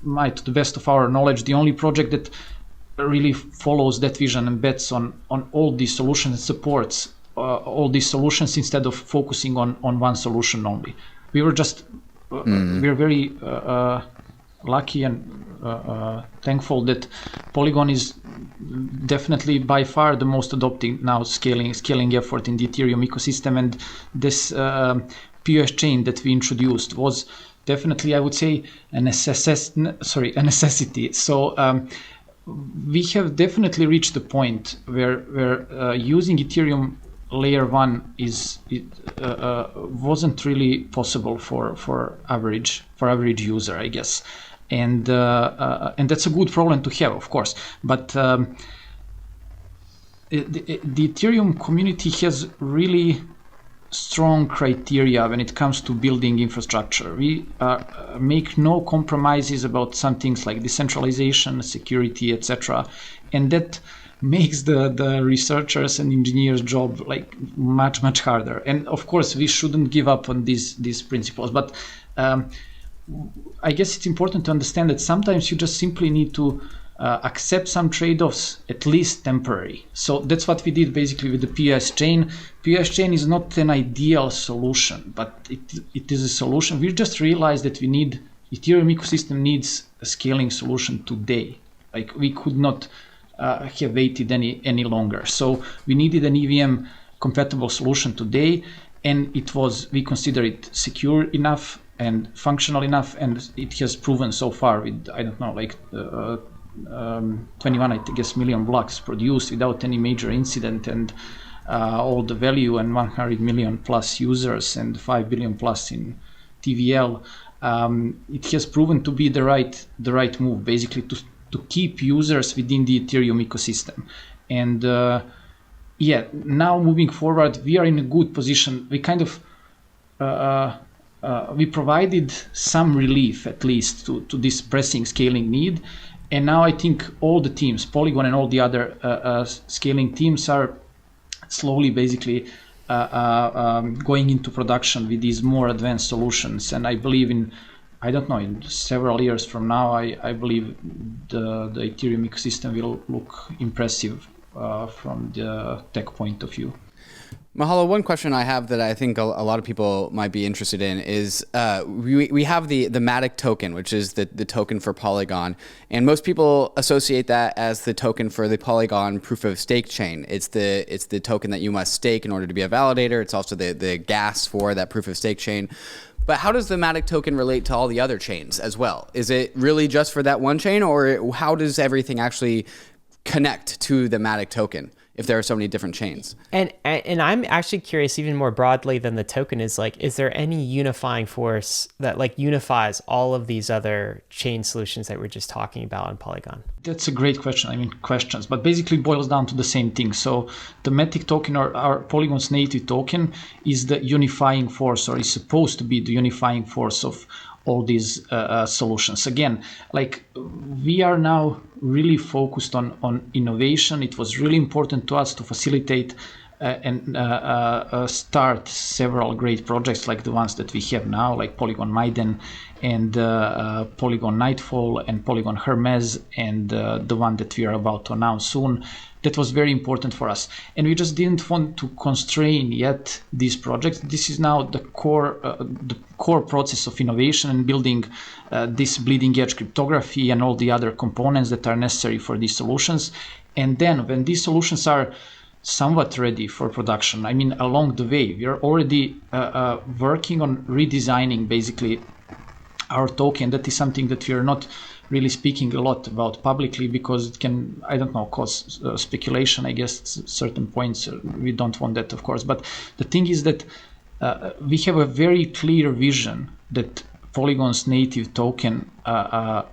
our knowledge, the only project that really follows that vision and bets on all these solutions and supports all these solutions instead of focusing on one solution only. We were just we're very lucky and thankful that Polygon is definitely by far the most adopting now scaling effort in the Ethereum ecosystem. And this POS chain that we introduced was definitely, I would say, a necessity. So we have definitely reached the point where using Ethereum layer 1 wasn't really possible for average user, I guess, and that's a good problem to have, of course. But the Ethereum community has really strong criteria when it comes to building infrastructure. We make no compromises about some things like decentralization, security, etc., and that makes the researchers and engineers' job like much harder. And of course, we shouldn't give up on these principles. But I guess it's important to understand that sometimes you just simply need to accept some trade-offs, at least temporary. So that's what we did basically with the POS chain. POS chain is not an ideal solution, but it is a solution. We just realized that Ethereum ecosystem needs a scaling solution today. Like we could not have waited any longer. So we needed an EVM compatible solution today, and we consider it secure enough and functional enough, and it has proven so far with, I don't know, like 21, I guess, million blocks produced without any major incident, and all the value, and 100 million plus users and 5 billion plus in TVL. It has proven to be the right move, basically, to keep users within the Ethereum ecosystem. And now moving forward, we are in a good position. We kind of we provided some relief, at least, to this pressing scaling need. And now I think all the teams, Polygon and all the other scaling teams, are slowly basically going into production with these more advanced solutions. And I believe in several years from now, I believe the Ethereum ecosystem will look impressive from the tech point of view. Mihailo, one question I have that I think a lot of people might be interested in is we have the MATIC token, which is the token for Polygon, and most people associate that as the token for the Polygon proof of stake chain. It's the token that you must stake in order to be a validator. It's also the gas for that proof of stake chain. But how does the MATIC token relate to all the other chains as well? Is it really just for that one chain, or how does everything actually connect to the MATIC token if there are so many different chains? And I'm actually curious, even more broadly than the token, is there any unifying force that unifies all of these other chain solutions that we're just talking about on Polygon? That's a great question. I mean, questions, but basically it boils down to the same thing. So the MATIC token, or our Polygon's native token, is the unifying force, or is supposed to be the unifying force of all these solutions. Again, we are now really focused on innovation. It was really important to us to facilitate and start several great projects like the ones that we have now, like Polygon Miden and Polygon Nightfall and Polygon Hermes, and the one that we are about to announce soon. That was very important for us, and we just didn't want to constrain yet these projects. This is now the core process of innovation and building this bleeding edge cryptography and all the other components that are necessary for these solutions. And then when these solutions are somewhat ready for production, I mean, along the way, we are already working on redesigning basically our token. That is something that we are not really speaking a lot about publicly because it can, cause speculation, I guess, certain points. We don't want that, of course. But the thing is that we have a very clear vision that Polygon's native token will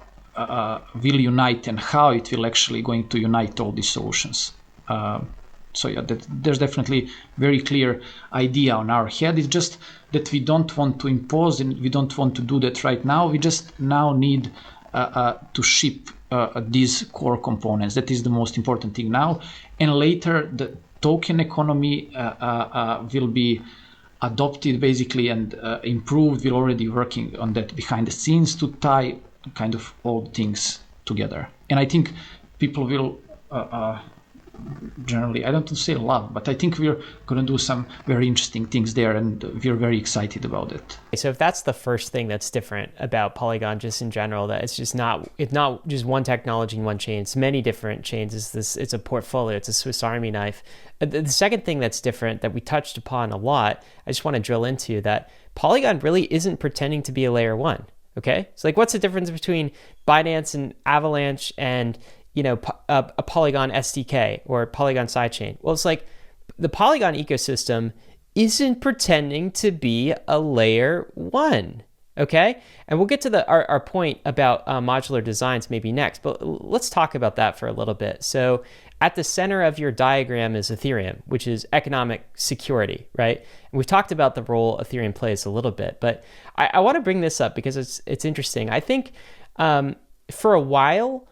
unite, and how it will actually going to unite all these solutions. There's definitely very clear idea on our head. It's just that we don't want to impose, and we don't want to do that right now. We just now need to ship these core components. That is the most important thing now. And later, the token economy will be adopted basically and improved. We're already working on that behind the scenes to tie kind of all things together. And I think people will generally, I don't want to say love, but I think we're going to do some very interesting things there, and we're very excited about it. So if that's the first thing that's different about Polygon just in general, that it's not just one technology and one chain, it's many different chains. It's a portfolio, it's a Swiss Army knife. The second thing that's different that we touched upon a lot, I just want to drill into that Polygon really isn't pretending to be a layer one. Okay, so what's the difference between Binance and Avalanche and a Polygon SDK or Polygon sidechain? Well, it's the Polygon ecosystem isn't pretending to be a layer one, okay? And we'll get to our point about modular designs maybe next, but let's talk about that for a little bit. So at the center of your diagram is Ethereum, which is economic security, right? And we've talked about the role Ethereum plays a little bit, but I want to bring this up because it's interesting. I think for a while,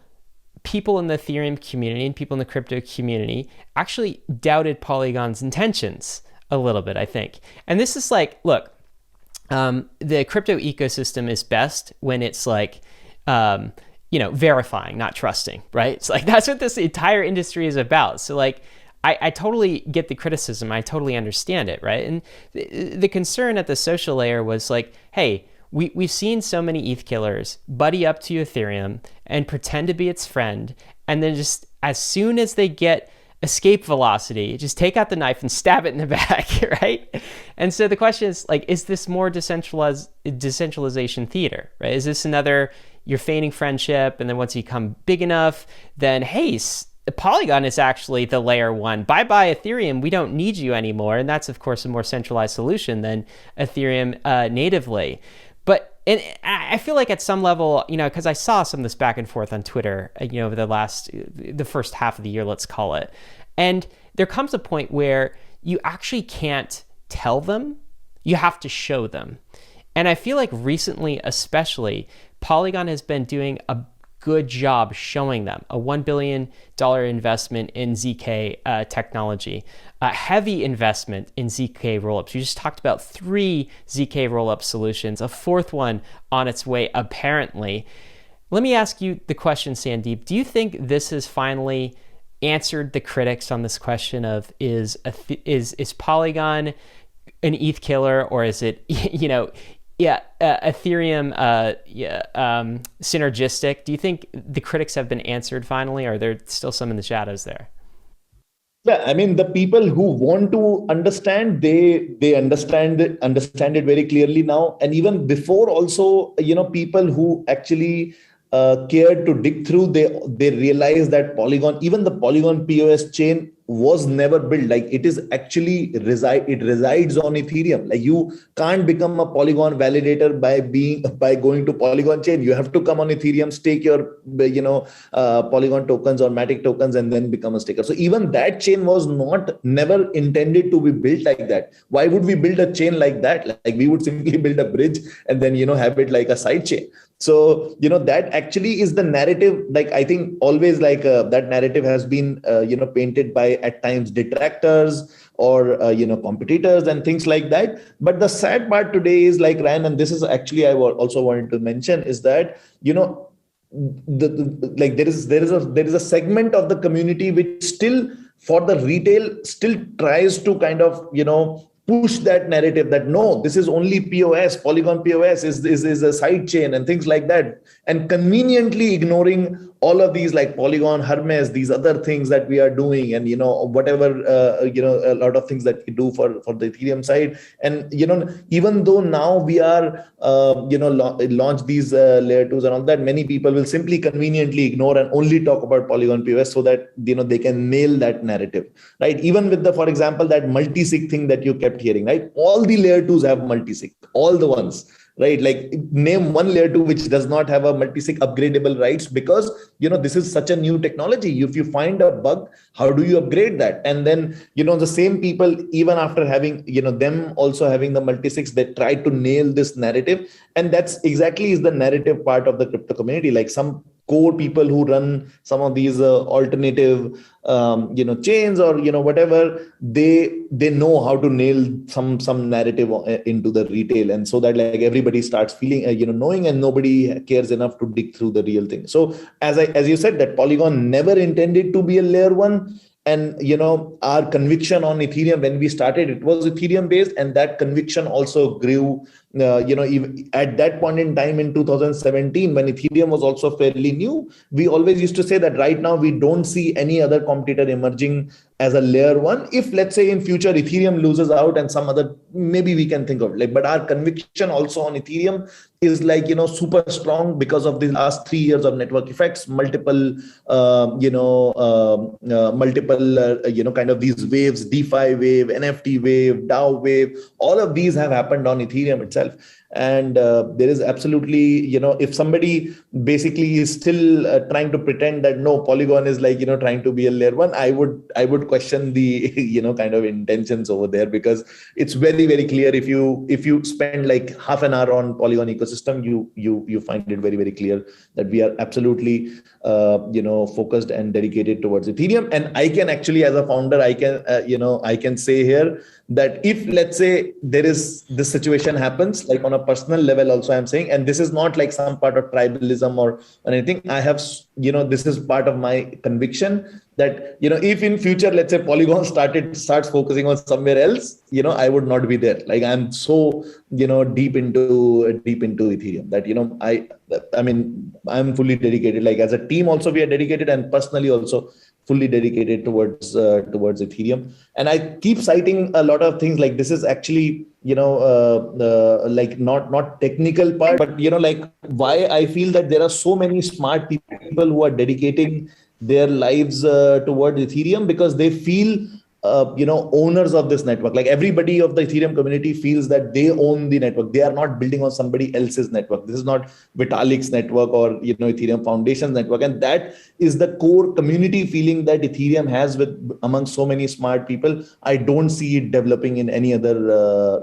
people in the Ethereum community and people in the crypto community actually doubted Polygon's intentions a little bit, I think. And this is look, the crypto ecosystem is best when it's verifying, not trusting, right? It's that's what this entire industry is about. So I totally get the criticism. I totally understand it, right? And the concern at the social layer was hey, we've seen so many ETH killers buddy up to Ethereum and pretend to be its friend, and then just as soon as they get escape velocity, just take out the knife and stab it in the back, right? And so the question is this more decentralization theater, right? Is this another, you're feigning friendship, and then once you become big enough, then hey, Polygon is actually the layer one. Bye-bye Ethereum, we don't need you anymore. And that's of course a more centralized solution than Ethereum natively. But and I feel like at some level, because I saw some of this back and forth on Twitter, over the first half of the year, let's call it. And there comes a point where you actually can't tell them, you have to show them. And I feel like recently, especially, Polygon has been doing a good job showing them a $1 billion investment in zk technology, a heavy investment in zkRollups. You just talked about 3 zkRollup solutions, a 4th one on its way, apparently. Let me ask you the question, Sandeep. Do you think this has finally answered the critics on this question of is Polygon an ETH killer, or is it, Ethereum synergistic? Do you think the critics have been answered finally, or are there still some in the shadows there? Yeah, I mean, the people who want to understand, they understand it very clearly now. And even before also, people who actually cared to dig through, they realized that Polygon, even the Polygon POS chain, was never built. Like, it is actually resides on Ethereum. Like, you can't become a Polygon validator by going to Polygon chain. You have to come on Ethereum, stake your Polygon tokens or Matic tokens, and then become a staker. So even that chain was never intended to be built like that. Why would we build a chain like that? Like, we would simply build a bridge and then have it like a side chain. So, that actually is the narrative. Like, I think always that narrative has been, painted by at times detractors or, competitors and things like that. But the sad part today is, like, Ryan, and this is actually, I also wanted to mention, is that, there is a segment of the community which still, for the retail, still tries to kind of, push that narrative that no, this is only POS, Polygon POS is a side chain and things like that, and conveniently ignoring all of these, like Polygon, Hermes, these other things that we are doing, and whatever a lot of things that we do for the Ethereum side. And even though now we are launch these layer 2s and all that, many people will simply conveniently ignore and only talk about Polygon POS so that they can nail that narrative, right? Even with for example, that multi-sig thing that you kept hearing, right? All the layer 2s have multi-sig, all the ones, right? Like, name one layer 2 which does not have a multi-sig upgradable rights, because this is such a new technology. If you find a bug, how do you upgrade that? And then the same people, even after having them also having the multi-sigs, they try to nail this narrative. And that's exactly is the narrative part of the crypto community. Like, some core people who run some of these alternative chains or whatever, they know how to nail some narrative into the retail, and so that, like, everybody starts feeling knowing, and nobody cares enough to dig through the real thing. So as you said, that Polygon never intended to be a layer 1. And our conviction on Ethereum, when we started, it was Ethereum based, and that conviction also grew. Even at that point in time in 2017, when Ethereum was also fairly new, we always used to say that right now we don't see any other competitor emerging as a layer 1. If, let's say, in future Ethereum loses out and some other, maybe we can think of but our conviction also on Ethereum is super strong because of the last 3 years of network effects, multiple kind of these waves, DeFi wave, NFT wave, DAO wave, all of these have happened on Ethereum itself. And there is absolutely, if somebody basically is still trying to pretend that no, Polygon is trying to be a layer 1, I would question the kind of intentions over there, because it's very, very clear. If you spend like half an hour on Polygon ecosystem, you find it very, very clear that we are absolutely focused and dedicated towards Ethereum. And I can actually, as a founder, I can say here that if, let's say, this situation happens, like on a personal level also, I'm saying, and this is not like some part of tribalism or anything, I have, this is part of my conviction that, if in future, let's say, Polygon starts focusing on somewhere else, I would not be there. Like, I'm so, deep into Ethereum that, I mean, I'm fully dedicated. Like, as a team also, we are dedicated, and personally also fully dedicated towards Ethereum. And I keep citing a lot of things, like this is actually, like not technical part, but, like, why I feel that there are so many smart people who are dedicating their lives towards Ethereum, because they feel owners of this network. Like everybody of the Ethereum community feels that they own the network. They are not building on somebody else's network. This is not Vitalik's network or Ethereum Foundation's network. And that is the core community feeling that Ethereum has with among so many smart people. I don't see it developing in any other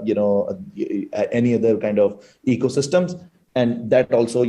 any other kind of ecosystems. And that also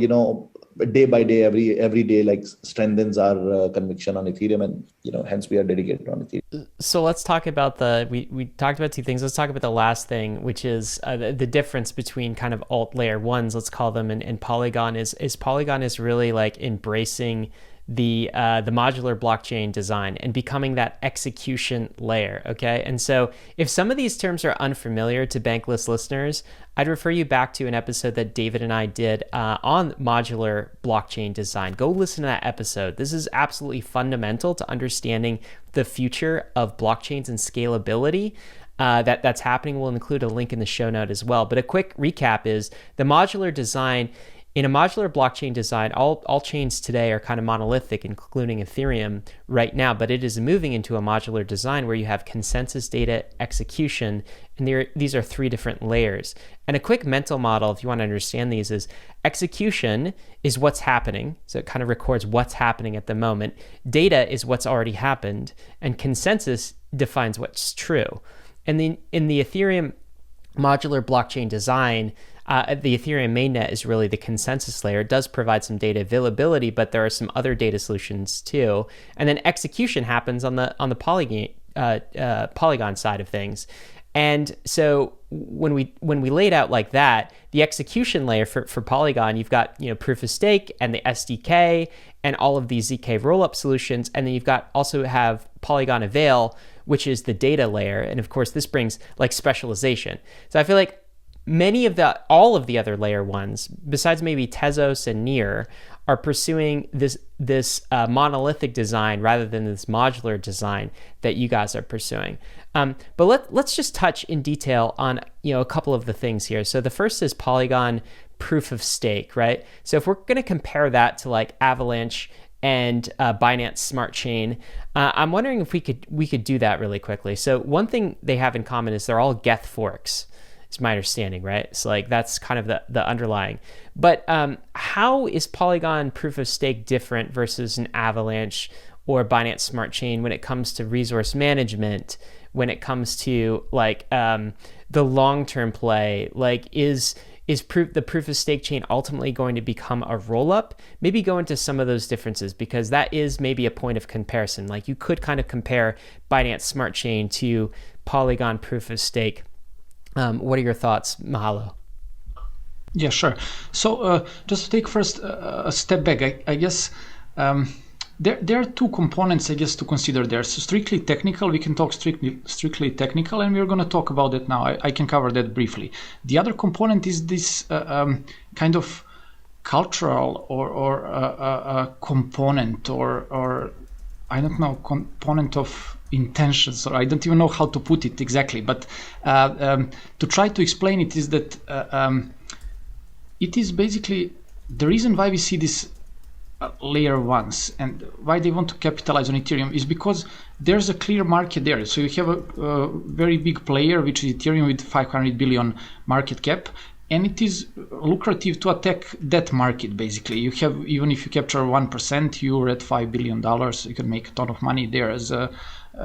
day by day, every day, like strengthens our conviction on Ethereum, and hence we are dedicated on Ethereum. So let's talk about we talked about two things. Let's talk about the last thing, which is the difference between kind of alt layer ones, let's call them, and Polygon is Polygon is really like embracing the modular blockchain design and becoming that execution layer. Okay. And so if some of these terms are unfamiliar to Bankless listeners, I'd refer you back to an episode that David and I did on modular blockchain design. Go listen to that episode. This is absolutely fundamental to understanding the future of blockchains and scalability. That's happening. We'll include a link in the show note as well. But a quick recap is the modular design. In a modular blockchain design, all chains today are kind of monolithic, including Ethereum right now, but it is moving into a modular design where you have consensus data execution, and these are three different layers. And a quick mental model, if you want to understand these, is execution is what's happening, so it kind of records what's happening at the moment. Data is what's already happened, and consensus defines what's true. And then in the Ethereum modular blockchain design, the Ethereum mainnet is really the consensus layer. It does provide some data availability, but there are some other data solutions too. And then execution happens on the Polygon side of things. And so when we laid out like that, the execution layer for Polygon, you've got proof of stake and the SDK and all of these zkRollup solutions, and then you've got also have Polygon Avail, which is the data layer. And of course, this brings like specialization. So I feel like all of the other layer ones, besides maybe Tezos and Near, are pursuing this monolithic design rather than this modular design that you guys are pursuing. But let's just touch in detail on a couple of the things here. So the first is Polygon proof of stake, right? So if we're going to compare that to like Avalanche and Binance Smart Chain, I'm wondering if we could do that really quickly. So one thing they have in common is they're all Geth forks. It's my understanding, right? So like that's kind of the underlying. But how is Polygon proof of stake different versus an Avalanche or Binance Smart Chain when it comes to resource management, when it comes to like the long-term play? Like is the proof of stake chain ultimately going to become a roll-up? Maybe go into some of those differences, because that is maybe a point of comparison. Like you could kind of compare Binance Smart Chain to Polygon proof of stake. What are your thoughts, Mihalo? Yeah, sure. So just to take first a step back, I guess there are two components, I guess, to consider there. So strictly technical, we can talk strictly technical, and we're going to talk about that now. I can cover that briefly. The other component is this kind of cultural or component or I don't know, component of intentions, or I don't even know how to put it exactly, but to try to explain it is that it is basically the reason why we see this layer ones and why they want to capitalize on Ethereum is because there's a clear market there. So you have a very big player, which is Ethereum, with 500 billion market cap, and it is lucrative to attack that market. Basically, you have, even if you capture 1%, you're at $5 billion. You can make a ton of money there as a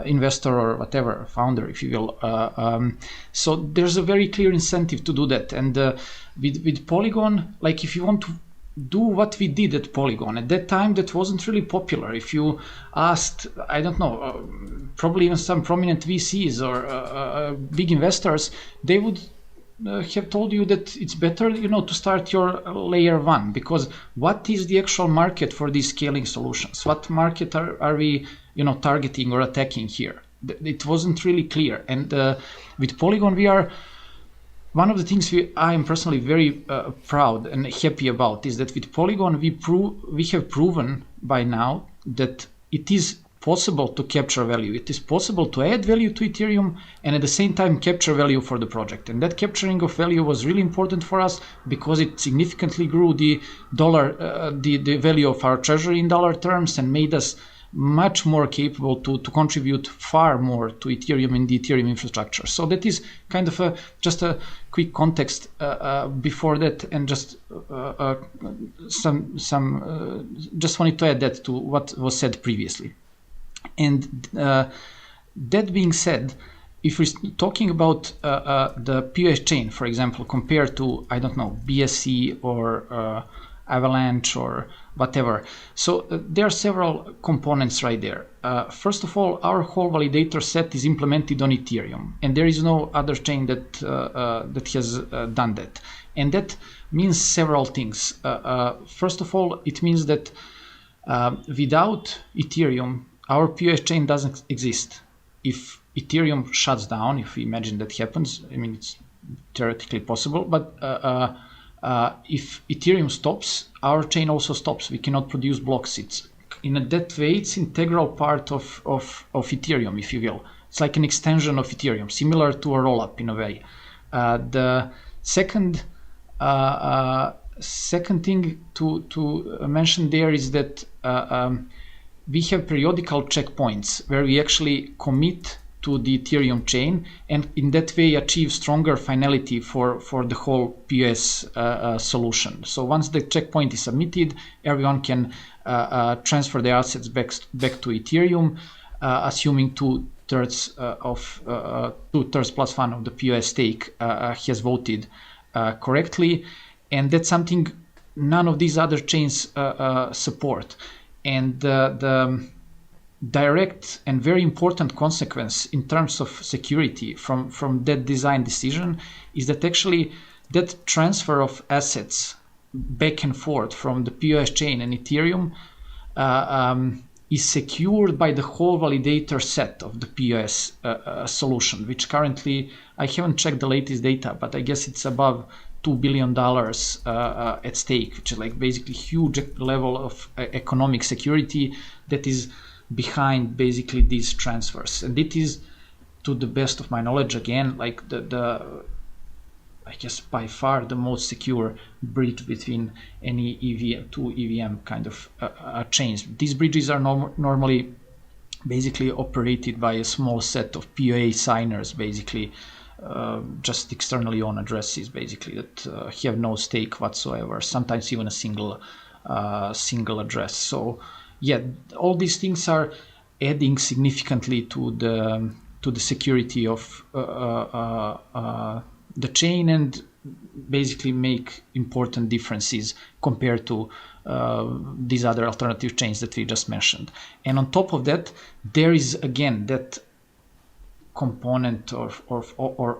investor or whatever, founder, if you will. So there's a very clear incentive to do that. And with Polygon, like if you want to do what we did at Polygon, at that time that wasn't really popular. If you asked, I don't know, probably even some prominent VCs or big investors, they would have told you that it's better, to start your layer one, because what is the actual market for these scaling solutions? What market are we, targeting or attacking here? It wasn't really clear. And with Polygon, we are, one of the things I am personally very proud and happy about is that with Polygon, we have proven by now that it is possible to capture value. It is possible to add value to Ethereum and at the same time capture value for the project. And that capturing of value was really important for us because it significantly grew the dollar, the value of our treasury in dollar terms, and made us much more capable to contribute far more to Ethereum and the Ethereum infrastructure. So that is kind of just a quick context before that, and just just wanted to add that to what was said previously. And that being said, if we're talking about the POS chain, for example, compared to, I don't know, BSC or Avalanche or whatever. So there are several components right there. First of all, our whole validator set is implemented on Ethereum, and there is no other chain that that has done that. And that means several things. First of all, it means that without Ethereum, our POS chain doesn't exist. If Ethereum shuts down, if we imagine that happens, I mean, it's theoretically possible, but if Ethereum stops, our chain also stops. We cannot produce blocks. It's in that way, it's integral part of Ethereum, if you will. It's like an extension of Ethereum, similar to a rollup in a way. The second thing to mention there is that we have periodical checkpoints where we actually commit to the Ethereum chain, and in that way achieve stronger finality for the whole POS solution. So once the checkpoint is submitted, everyone can transfer their assets back to Ethereum, assuming 2/3 of 2/3 plus 1 of the POS stake has voted correctly, and that's something none of these other chains support. And the direct and very important consequence in terms of security from that design decision is that actually that transfer of assets back and forth from the POS chain and Ethereum is secured by the whole validator set of the POS solution, which currently, I haven't checked the latest data, but I guess it's above $2 billion at stake, which is like basically huge level of economic security that is behind basically these transfers. And it is, to the best of my knowledge, again, like the I guess by far the most secure bridge between any EVM to EVM kind of chains. These bridges are normally basically operated by a small set of POA signers, basically just externally owned addresses, basically that have no stake whatsoever. Sometimes even a single address. So yeah, all these things are adding significantly to the security of the chain, and basically make important differences compared to these other alternative chains that we just mentioned. And on top of that, there is again that component or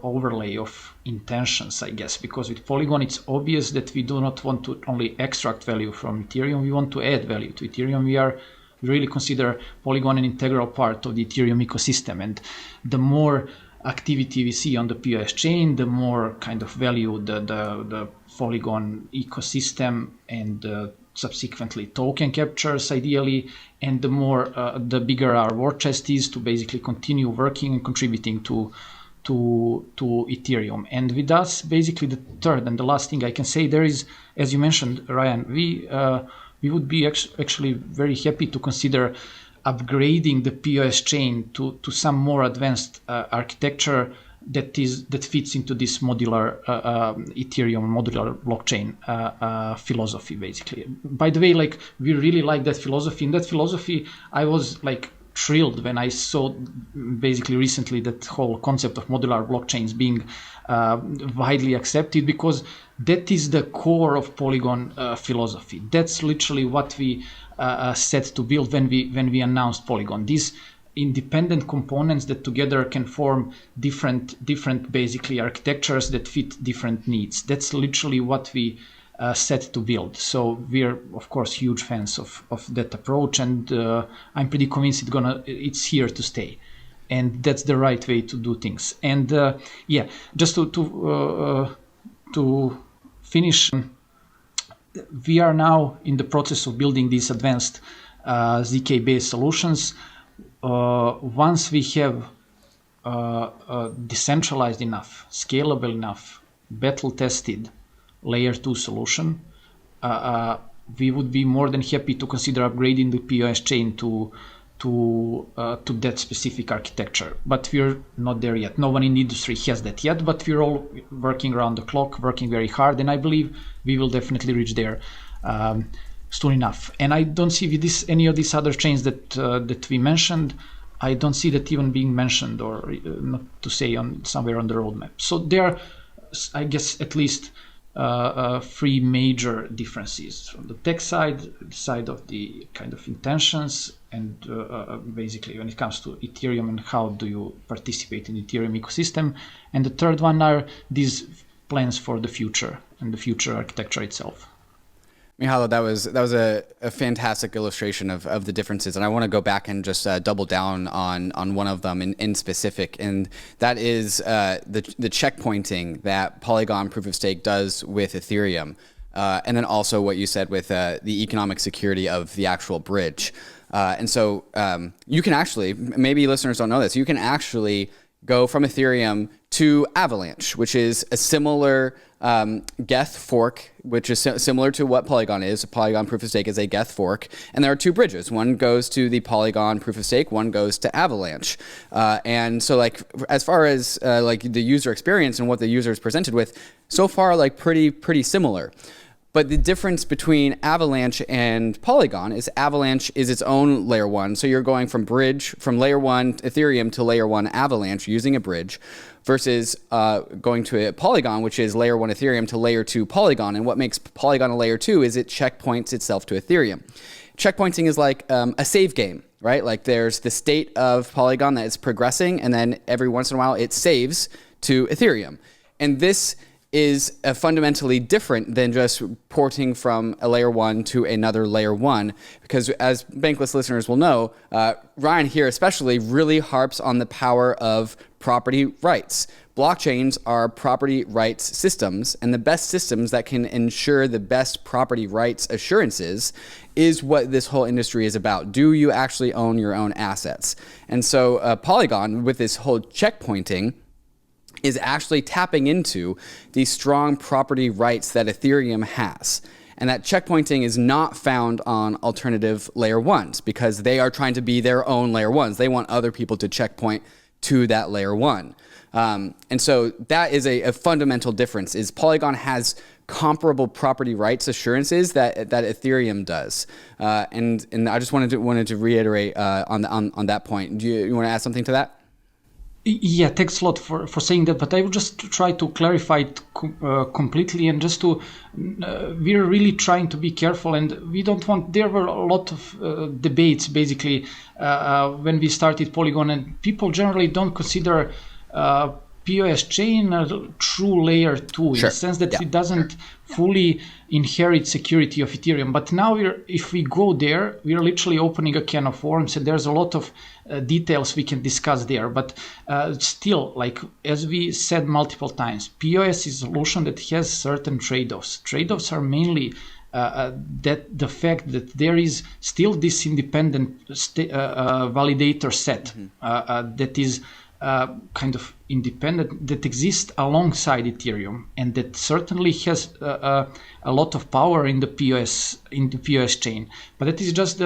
overlay of intentions, I guess, because with Polygon it's obvious that we do not want to only extract value from Ethereum, we want to add value to Ethereum. We really consider Polygon an integral part of the Ethereum ecosystem, and the more activity we see on the POS chain, the more kind of value the Polygon ecosystem and subsequently token captures ideally, and the more the bigger our war chest is to basically continue working and contributing to Ethereum. And with us, basically the third and the last thing I can say there is, as you mentioned, Ryan, we would be actually very happy to consider upgrading the POS chain to some more advanced architecture that fits into this modular Ethereum modular blockchain philosophy, basically. By the way, like, we really like that philosophy. In that philosophy, I was like thrilled when I saw basically recently that whole concept of modular blockchains being widely accepted, because that is the core of Polygon philosophy. That's literally what we set to build when we announced Polygon. These independent components that together can form different basically architectures that fit different needs. That's literally what we set to build. So we're of course huge fans of that approach, and I'm pretty convinced it's here to stay, and that's the right way to do things. And yeah, just to finish, we are now in the process of building these advanced ZK-based solutions. Once we have decentralized enough, scalable enough, battle-tested layer 2 solution, we would be more than happy to consider upgrading the POS chain to to that specific architecture. But we're not there yet. No one in the industry has that yet, but we're all working around the clock, working very hard, and I believe we will definitely reach there soon enough. And I don't see with this any of these other chains that we mentioned. I don't see that even being mentioned, or not to say on somewhere on the roadmap. So there are, I guess, at least three major differences from the tech side, the side of the kind of intentions, and basically when it comes to Ethereum and how do you participate in the Ethereum ecosystem. And the third one are these plans for the future and the future architecture itself. Mihailo, that was a fantastic illustration of the differences, and I want to go back and just double down on one of them in specific, and that is the checkpointing that Polygon proof of stake does with Ethereum, and then also what you said with the economic security of the actual bridge. And so you can actually, maybe listeners don't know this, you can actually go from Ethereum to Avalanche, which is a similar Geth fork, which is similar to what Polygon is. Polygon proof of stake is a Geth fork, and there are two bridges. One goes to the Polygon proof of stake, one goes to Avalanche. And so, like, as far as like the user experience and what the user is presented with, so far, like pretty similar. But the difference between Avalanche and Polygon is Avalanche is its own layer one. So you're going from layer one Ethereum to layer one Avalanche using a bridge, versus going to a Polygon, which is layer one Ethereum to layer two Polygon. And what makes Polygon a layer two is it checkpoints itself to Ethereum. Checkpointing is like a save game, right? Like there's the state of Polygon that is progressing, and then every once in a while it saves to Ethereum. And this is fundamentally different than just porting from a layer one to another layer one, because as Bankless listeners will know, Ryan here especially really harps on the power of property rights. Blockchains are property rights systems, and the best systems that can ensure the best property rights assurances is what this whole industry is about. Do you actually own your own assets? And so Polygon, with this whole checkpointing, is actually tapping into the strong property rights that Ethereum has. And that checkpointing is not found on alternative layer ones, because they are trying to be their own layer ones. They want other people to checkpoint to that layer one. And so that is a fundamental difference, is Polygon has comparable property rights assurances that Ethereum does. And I just wanted to reiterate on that point. Do you want to add something to that? Yeah, thanks a lot for saying that, but I will just try to clarify it completely, and just to, we're really trying to be careful, and we don't want, there were a lot of debates basically when we started Polygon, and people generally don't consider POS chain a true layer 2 in the sense that it doesn't fully inherit security of Ethereum. But now if we go there, we are literally opening a can of worms, and there's a lot of details we can discuss there. But still, like as we said multiple times, POS is a solution that has certain trade-offs. Trade-offs are mainly that the fact that there is still this independent validator set that is kind of independent, that exists alongside Ethereum, and that certainly has a lot of power in the POS chain. But that is just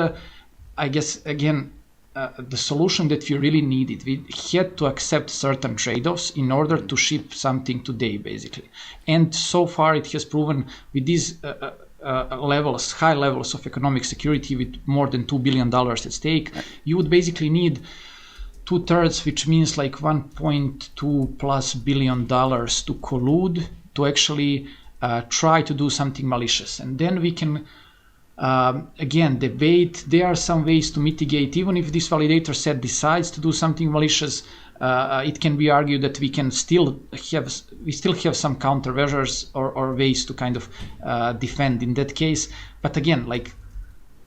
I guess again the solution that we really needed. We had to accept certain trade-offs in order to ship something today, basically. And so far it has proven with these high levels of economic security, with more than $2 billion at stake, you would basically need 2/3, which means like $1.2+ billion to collude to actually try to do something malicious. And then we can again debate. There are some ways to mitigate. Even if this validator set decides to do something malicious, it can be argued that we still have some countermeasures or ways to kind of defend in that case. But again, like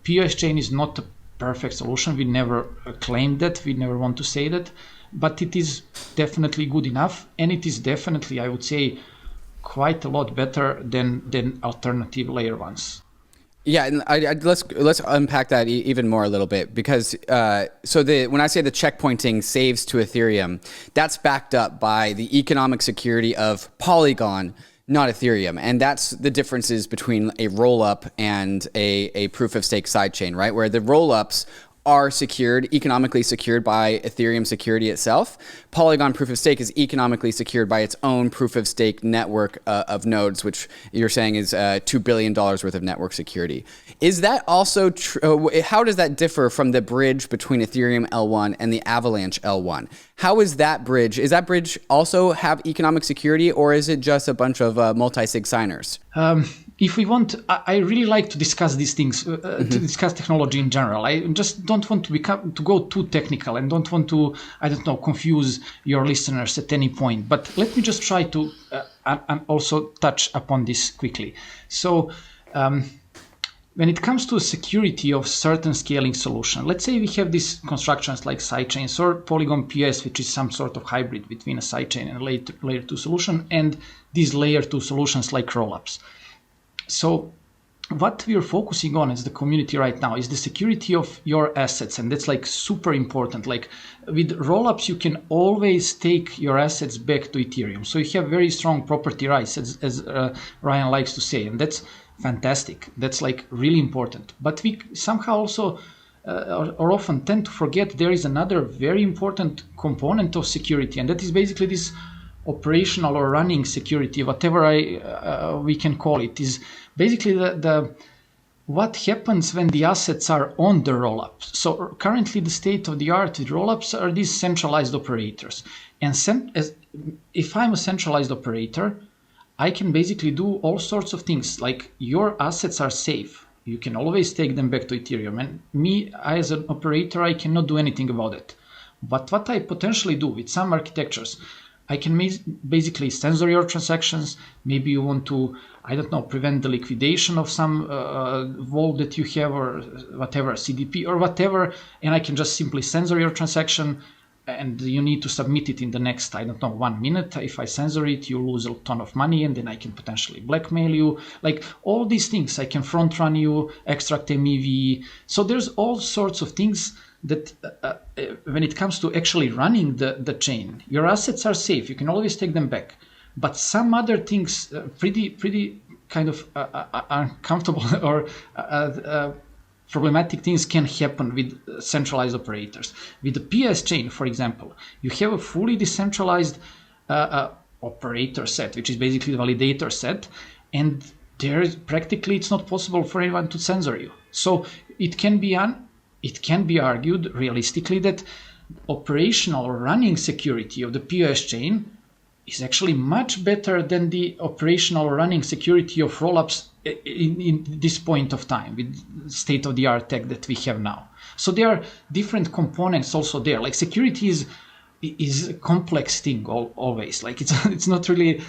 POS chain is not a perfect solution. We never claimed that. We never want to say that. But it is definitely good enough, and it is definitely, I would say, quite a lot better than alternative layer ones. Yeah, and let's unpack that even more a little bit, because when I say the checkpointing saves to Ethereum, that's backed up by the economic security of Polygon, not Ethereum. And that's the differences between a roll-up and a proof of stake sidechain, right? Where the roll-ups are secured, economically secured by Ethereum security itself. Polygon proof of stake is economically secured by its own proof of stake network of nodes, which you're saying is $2 billion worth of network security. Is that also true? How does that differ from the bridge between Ethereum L1 and the Avalanche L1? How is that bridge? Is that bridge also have economic security, or is it just a bunch of multi-sig signers? If we want, I really like to discuss these things, to discuss technology in general. I just don't want to go too technical and don't want to, confuse your listeners at any point. But let me just try to also touch upon this quickly. So when it comes to security of certain scaling solution, let's say we have these constructions like Sidechains or Polygon PS, which is some sort of hybrid between a sidechain and a layer 2 solution, and these layer 2 solutions like rollups. So what we are focusing on as the community right now is the security of your assets, and that's like super important. Like with rollups, you can always take your assets back to Ethereum. So you have very strong property rights, as Ryan likes to say, and that's fantastic. That's like really important. But we somehow also or often tend to forget there is another very important component of security, and that is basically this operational or running security, whatever we can call it, is basically the what happens when the assets are on the rollups. So currently the state of the art with rollups are these centralized operators. And if I'm a centralized operator, I can basically do all sorts of things, like your assets are safe. You can always take them back to Ethereum. And me, as an operator, I cannot do anything about it. But what I potentially do with some architectures, I can basically censor your transactions. Maybe you want to, prevent the liquidation of some vault that you have or whatever, CDP or whatever, and I can just simply censor your transaction, and you need to submit it in the next, 1 minute. If I censor it, you lose a ton of money, and then I can potentially blackmail you. Like all these things, I can front run you, extract MEV. So there's all sorts of things that when it comes to actually running the chain, your assets are safe. You can always take them back. But some other things, pretty kind of uncomfortable or problematic things can happen with centralized operators. With the PS chain, for example, you have a fully decentralized operator set, which is basically the validator set, and there is practically it's not possible for anyone to censor you. So it can be argued realistically that operational or running security of the POS chain is actually much better than the operational or running security of rollups in this point of time with state-of-the-art tech that we have now. So there are different components also there. Like security is a complex thing always. Like it's not really.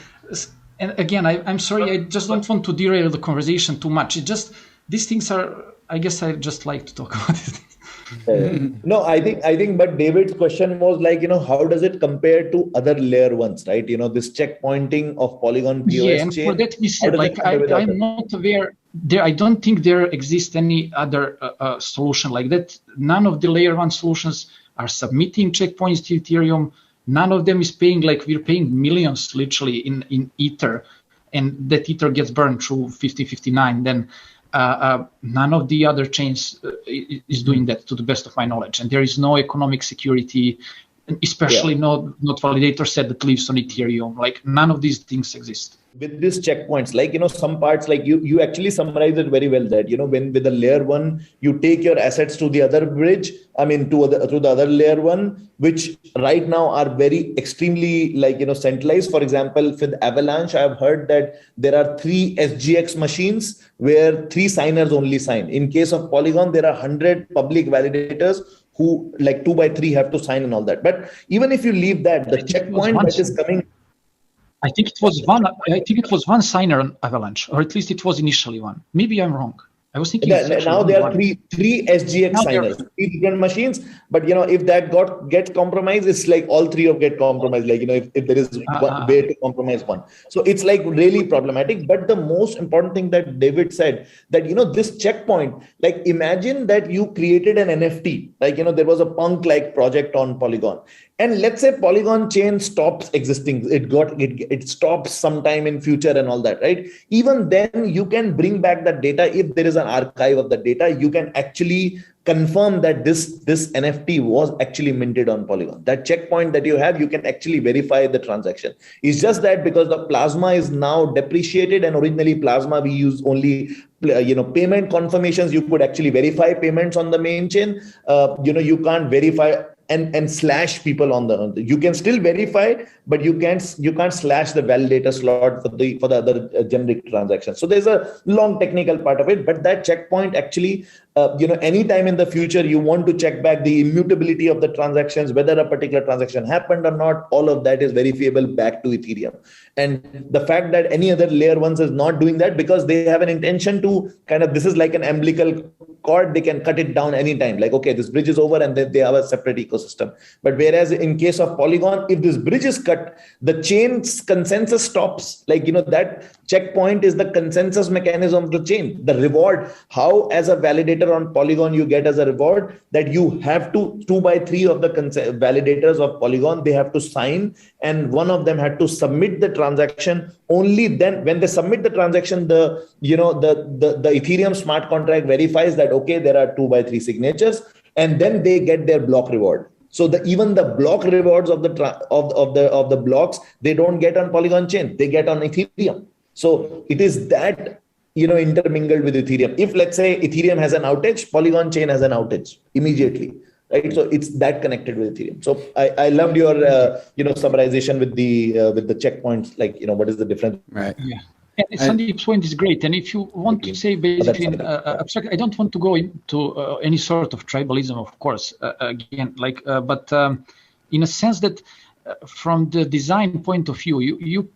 And again, I'm sorry, I just don't want to derail the conversation too much. It just these things are. I guess I just like to talk about it. No, I think, but David's question was like, how does it compare to other layer ones, right? This checkpointing of Polygon POS yeah, and chain. for that we said, like, I'm not aware. I don't think there exists any other solution like that. None of the layer one solutions are submitting checkpoints to Ethereum. None of them is paying, like we're paying millions literally in Ether, and that Ether gets burned through 5059. Then none of the other chains is doing that, to the best of my knowledge, and there is no economic security, especially not validator set that lives on Ethereum. Like none of these things exist. With these checkpoints, like some parts, like you actually summarized it very well. That when with the layer one, you take your assets to the other bridge. I mean to the other layer one, which right now are very extremely centralized. For example, with Avalanche, I have heard that there are 3 SGX machines where 3 signers only sign. In case of Polygon, there are 100 public validators who 2 by 3 have to sign and all that. But even if you leave that, the checkpoint that is coming. I think it was one signer on Avalanche, or at least it was initially one. Maybe I'm wrong. I was thinking now there are three SGX signers, 3 different machines. But if that gets compromised, it's like all 3 of get compromised. Like if there is one way to compromise one, so it's like really problematic. But the most important thing that David said, that this checkpoint, like imagine that you created an NFT, like there was a punk like project on Polygon. And let's say Polygon chain stops existing, it stops sometime in future and all that, right? Even then you can bring back that data if there is an archive of the data, you can actually confirm that this NFT was actually minted on Polygon. That checkpoint that you have, you can actually verify the transaction. It's just that because the Plasma is now depreciated, and originally Plasma we use only payment confirmations. You could actually verify payments on the main chain. You can't verify and slash people on the. You can still verify, but you can't slash the validator slot for the other generic transactions. So there's a long technical part of it, but that checkpoint actually, anytime in the future you want to check back the immutability of the transactions, whether a particular transaction happened or not, all of that is verifiable back to Ethereum. And the fact that any other layer ones is not doing that, because they have an intention to this is like an umbilical cord, they can cut it down anytime. Like, okay, this bridge is over, and then they have a separate ecosystem. But whereas in case of Polygon, if this bridge is cut, the chain's consensus stops. That checkpoint is the consensus mechanism of the chain. The reward, how as a validator on Polygon you get as a reward, that you have to 2 by 3 of the validators of Polygon, they have to sign, and one of them had to submit the transaction. Only then, when they submit the transaction, the Ethereum smart contract verifies that, okay, there are 2 by 3 signatures, and then they get their block reward. So even the block rewards of the blocks, they don't get on Polygon chain, they get on Ethereum. So it is that intermingled with Ethereum. If, let's say, Ethereum has an outage, Polygon chain has an outage immediately, right? So it's that connected with Ethereum. So I loved your summarization with the checkpoints. What is the difference? Right. Yeah. And Sandeep's point is great. And if you want to say basically abstract, I don't want to go into any sort of tribalism, of course, but in a sense that from the design point of view,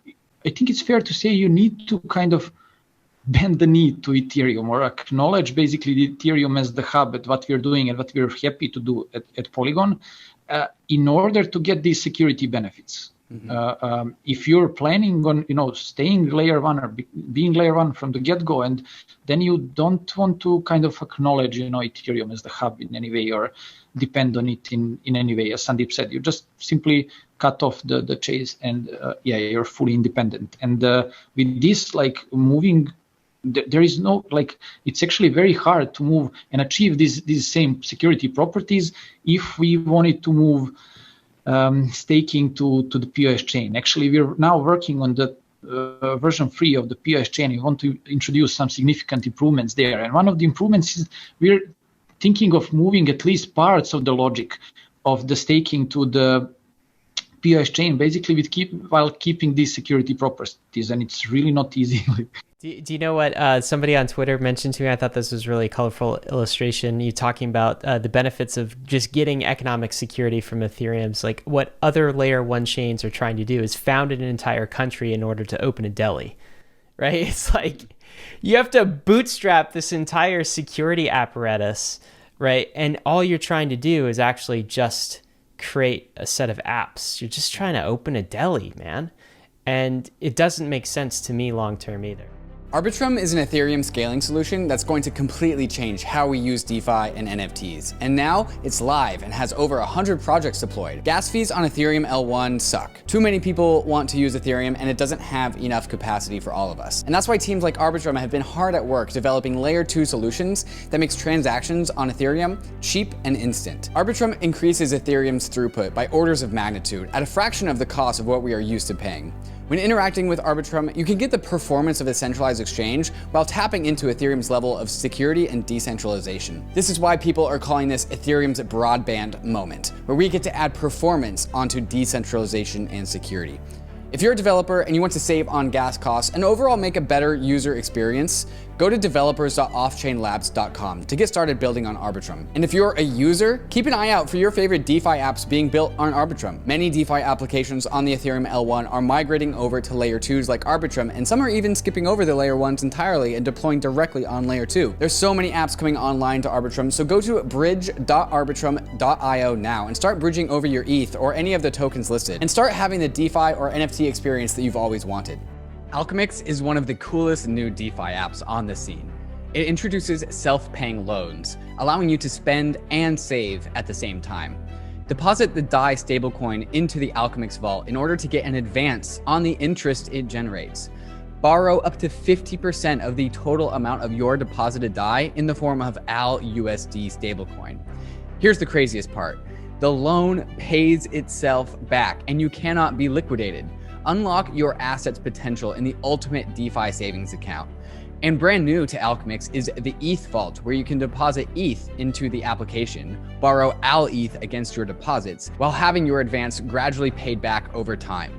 I think it's fair to say you need to kind of bend the knee to Ethereum, or acknowledge basically the Ethereum as the hub at what we're doing and what we're happy to do at Polygon, in order to get these security benefits. Mm-hmm. If you're planning on staying layer one or being layer one from the get-go, and then you don't want to kind of acknowledge Ethereum as the hub in any way, or depend on it in any way, as Sandeep said, you just simply cut off the chase, and you're fully independent. And with this, moving, there is no, it's actually very hard to move and achieve these same security properties if we wanted to move staking to the POS chain. Actually, we're now working on the version 3 of the POS chain. We want to introduce some significant improvements there. And one of the improvements is we're thinking of moving at least parts of the logic of the staking to the POS chain, basically while keeping these security properties. And it's really not easy. Do you know what somebody on Twitter mentioned to me? I thought this was a really colorful illustration. You talking about the benefits of just getting economic security from Ethereum's, like what other layer one chains are trying to do is found an entire country in order to open a deli, right? It's like you have to bootstrap this entire security apparatus, right? And all you're trying to do is actually just create a set of apps. You're just trying to open a deli, man. And it doesn't make sense to me long-term either. ARBITRUM is an Ethereum scaling solution that's going to completely change how we use DeFi and NFTs. And now it's live and has over 100 projects deployed. Gas fees on Ethereum L1 suck. Too many people want to use Ethereum, and it doesn't have enough capacity for all of us. And that's why teams like ARBITRUM have been hard at work developing layer 2 solutions that makes transactions on Ethereum cheap and instant. ARBITRUM increases Ethereum's throughput by orders of magnitude at a fraction of the cost of what we are used to paying. When interacting with ARBITRUM, you can get the performance of a centralized exchange while tapping into Ethereum's level of security and decentralization. This is why people are calling this Ethereum's broadband moment, where we get to add performance onto decentralization and security. If you're a developer and you want to save on gas costs and overall make a better user experience, go to developers.offchainlabs.com to get started building on ARBITRUM. And if you're a user, keep an eye out for your favorite DeFi apps being built on ARBITRUM. Many DeFi applications on the Ethereum L1 are migrating over to layer 2s like ARBITRUM, and some are even skipping over the layer 1s entirely and deploying directly on layer 2. There's so many apps coming online to ARBITRUM, so go to bridge.arbitrum.io now and start bridging over your ETH or any of the tokens listed, and start having the DeFi or NFT experience that you've always wanted. ALCHEMIX is one of the coolest new DeFi apps on the scene. It introduces self-paying loans, allowing you to spend and save at the same time. Deposit the DAI stablecoin into the ALCHEMIX vault in order to get an advance on the interest it generates. borrow up to 50% of the total amount of your deposited DAI in the form of ALUSD stablecoin. Here's the craziest part. The loan pays itself back and you cannot be liquidated. Unlock your assets potential in the ultimate DeFi savings account. And brand new to ALCHEMIX is the ETH Vault, where you can deposit ETH into the application, borrow ALETH against your deposits, while having your advance gradually paid back over time.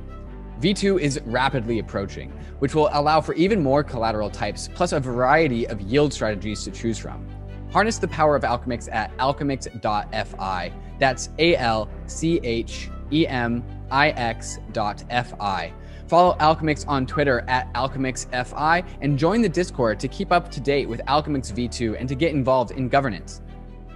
V2 is rapidly approaching, which will allow for even more collateral types, plus a variety of yield strategies to choose from. Harness the power of ALCHEMIX at alchemix.fi. That's ALCHEMIX.fi. Follow ALCHEMIX on Twitter at ALCHEMIXFI and join the Discord to keep up to date with ALCHEMIX V2 and to get involved in governance.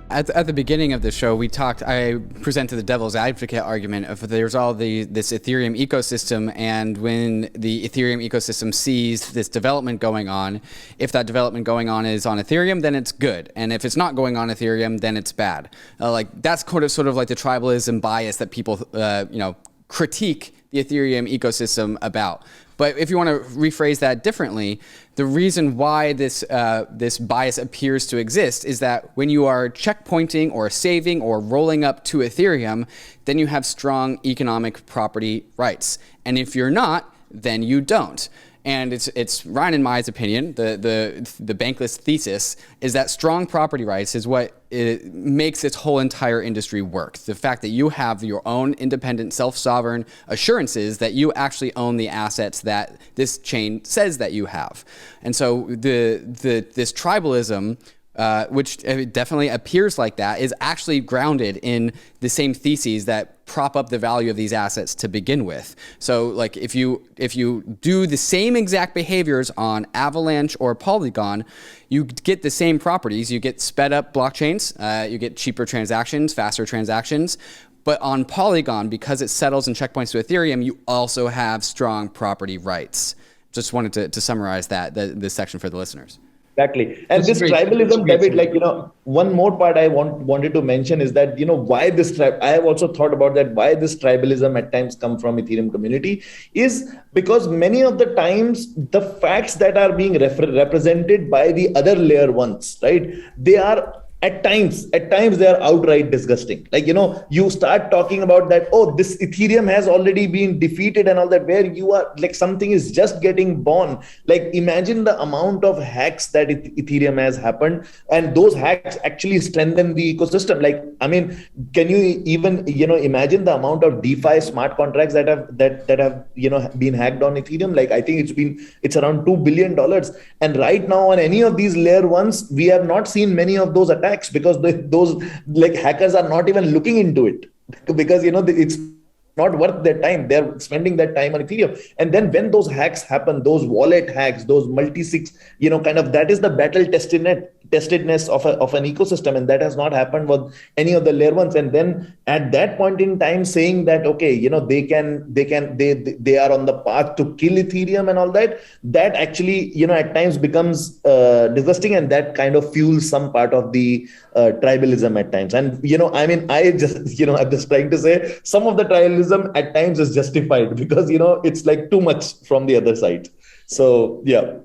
At the beginning of the show, I presented the devil's advocate argument of there's all this Ethereum ecosystem, and when the Ethereum ecosystem sees this development going on, if that development going on is on Ethereum, then it's good. And if it's not going on Ethereum, then it's bad. That's sort of like the tribalism bias that people, critique the Ethereum ecosystem about. But if you want to rephrase that differently, the reason why this bias appears to exist is that when you are checkpointing or saving or rolling up to Ethereum, then you have strong economic property rights. And if you're not, then you don't. And it's Ryan and Mai's opinion, the Bankless thesis, is that strong property rights is what makes this whole entire industry work. The fact that you have your own independent, self-sovereign assurances that you actually own the assets that this chain says that you have. And so this tribalism, which definitely appears like that, is actually grounded in the same theses that prop up the value of these assets to begin with. So like if you do the same exact behaviors on Avalanche or Polygon, you get the same properties. You get sped up blockchains, you get cheaper transactions, faster transactions. But on Polygon, because it settles and checkpoints to Ethereum, you also have strong property rights. Just wanted to summarize this section for the listeners. Exactly. And this tribalism, David, one more part I wanted to mention is that, why this I have also thought about that, why this tribalism at times come from Ethereum community is because many of the times the facts that are being represented by the other layer ones, right? They are at times they are outright disgusting. You start talking about that, oh, this Ethereum has already been defeated and all that, where you are like something is just getting born. Imagine the amount of hacks that Ethereum has happened, and those hacks actually strengthen the ecosystem. Can you even imagine the amount of DeFi smart contracts that have been hacked on Ethereum? I think it's around $2 billion. And right now on any of these layer ones, we have not seen many of those attacks, because those hackers are not even looking into it, because it's not worth their time. They're spending that time on Ethereum. And then when those hacks happen, those wallet hacks, those multi-sig, that is the battle testedness of an ecosystem, and that has not happened with any of the layer ones. And then at that point in time, saying that okay, they are on the path to kill Ethereum and all that actually at times becomes disgusting, and that kind of fuels some part of the tribalism at times. And I'm just trying to say some of the tribalism at times is justified, because it's too much from the other side. So yeah,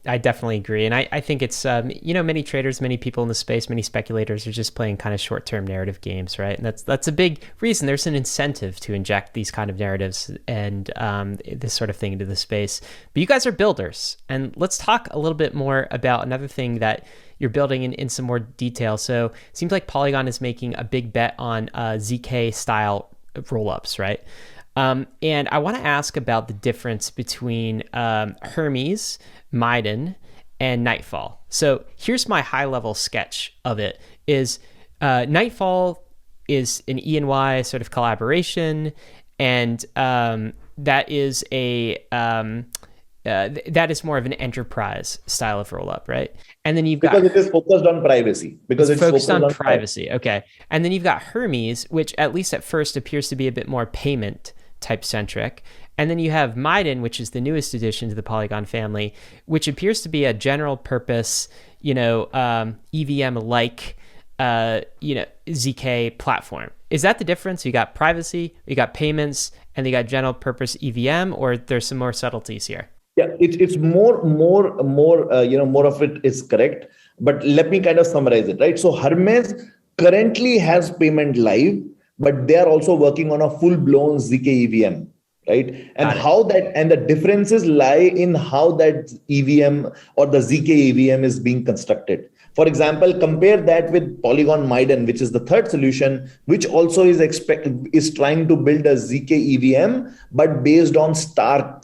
I definitely agree. And I think it's, many traders, many people in the space, many speculators are just playing kind of short-term narrative games, right? And that's a big reason. There's an incentive to inject these kind of narratives and this sort of thing into the space. But you guys are builders. And let's talk a little bit more about another thing that you're building in some more detail. So it seems like Polygon is making a big bet on ZK-style rollups, right? And I want to ask about the difference between Hermes, Miden, and Nightfall. So here's my high-level sketch of it. Is Nightfall is an E&Y sort of collaboration, and that is that is more of an enterprise style of rollup, right? And then you've got, because it is focused on privacy. Because it's focused on privacy. Okay. And then you've got Hermes, which at least at first appears to be a bit more payment type centric. And then you have Miden, which is the newest addition to the Polygon family, which appears to be a general purpose, EVM like, ZK platform. Is that the difference? You got privacy, you got payments, and you got general purpose EVM, or there's some more subtleties here? Yeah, it's more of it is correct. But let me kind of summarize it, right? So Hermes currently has payment live, but they are also working on a full-blown ZK EVM, right? And the differences lie in how that EVM or the ZK EVM is being constructed. For example, compare that with Polygon Miden, which is the third solution, which also is trying to build a ZK EVM, but based on Stark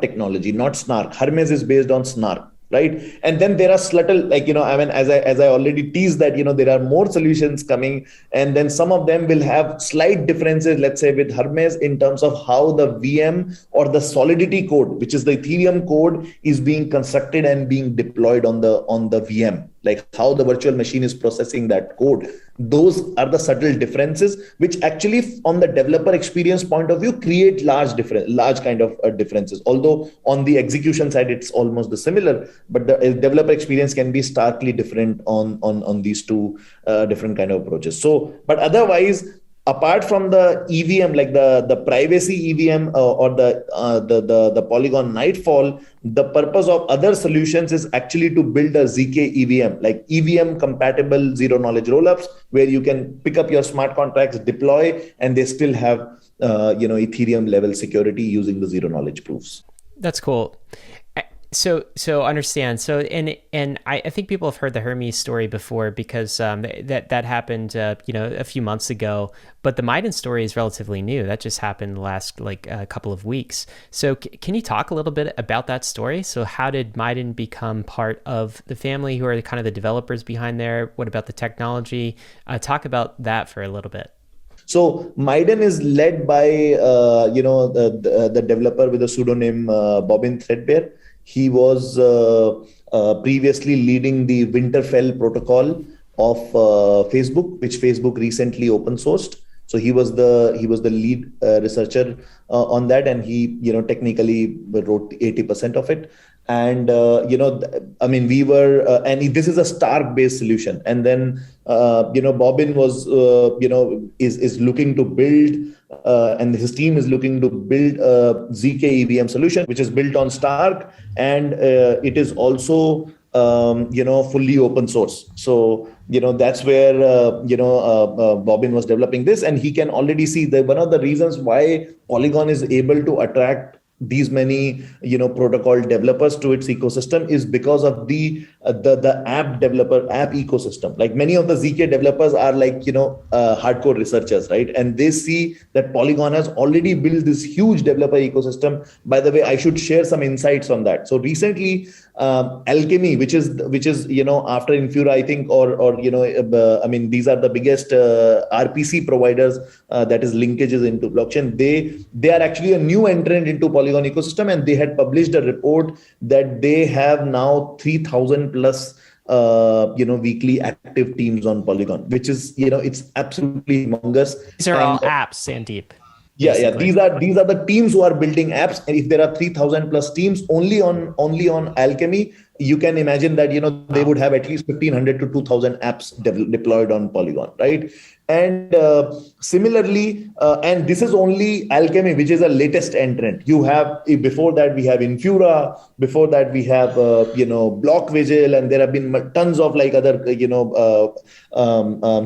technology, not Snark. Hermes is based on Snark, right? And then there are subtle, as I already teased that, there are more solutions coming, and then some of them will have slight differences, let's say with Hermes, in terms of how the VM or the Solidity code, which is the Ethereum code, is being constructed and being deployed on the VM, like how the virtual machine is processing that code. Those are the subtle differences, which actually, on the developer experience point of view, create large kind of differences. Although on the execution side, it's almost the similar, but the developer experience can be starkly different on these two different kind of approaches. So, but otherwise, apart from the EVM, like the privacy EVM or the Polygon Nightfall, the purpose of other solutions is actually to build a ZK EVM, like EVM compatible zero knowledge rollups, where you can pick up your smart contracts, deploy, and they still have Ethereum level security using the zero knowledge proofs. That's cool. So understand. So and I think people have heard the Hermes story before, because that happened a few months ago. But the Miden story is relatively new. That just happened last a couple of weeks. So can you talk a little bit about that story? So how did Miden become part of the family? Who are kind of the developers behind there? What about the technology? Talk about that for a little bit. So Miden is led by the developer with the pseudonym Bobbin Threadbare. He was previously leading the Winterfell protocol of Facebook, which Facebook recently open sourced. So he was the lead researcher on that, and he technically wrote 80% of it. And we were and this is a Stark based solution. And then Bobbin was is looking to build and his team is looking to build a ZK EVM solution, which is built on Stark, and it is also fully open source. So that's where Bobbin was developing this, and he can already see that one of the reasons why Polygon is able to attract these many protocol developers to its ecosystem is because of the app ecosystem. Like many of the ZK developers are hardcore researchers, right? And they see that Polygon has already built this huge developer ecosystem. By the way, I should share some insights on that. So recently, Alchemy, which is after Infura, I think, these are the biggest RPC providers, that is linkages into blockchain. They are actually a new entrant into Polygon ecosystem, and they had published a report that they have now 3,000 plus weekly active teams on Polygon, which is it's absolutely humongous. These are all apps, Sandeep. Yeah. These are the teams who are building apps. And if there are 3,000 plus teams only on Alchemy, you can imagine that they would have at least 1,500 to 2,000 apps deployed on Polygon, right? And similarly, and this is only Alchemy, which is a latest entrant. You have, before that we have Infura, before that we have Blockvigil, and there have been tons of other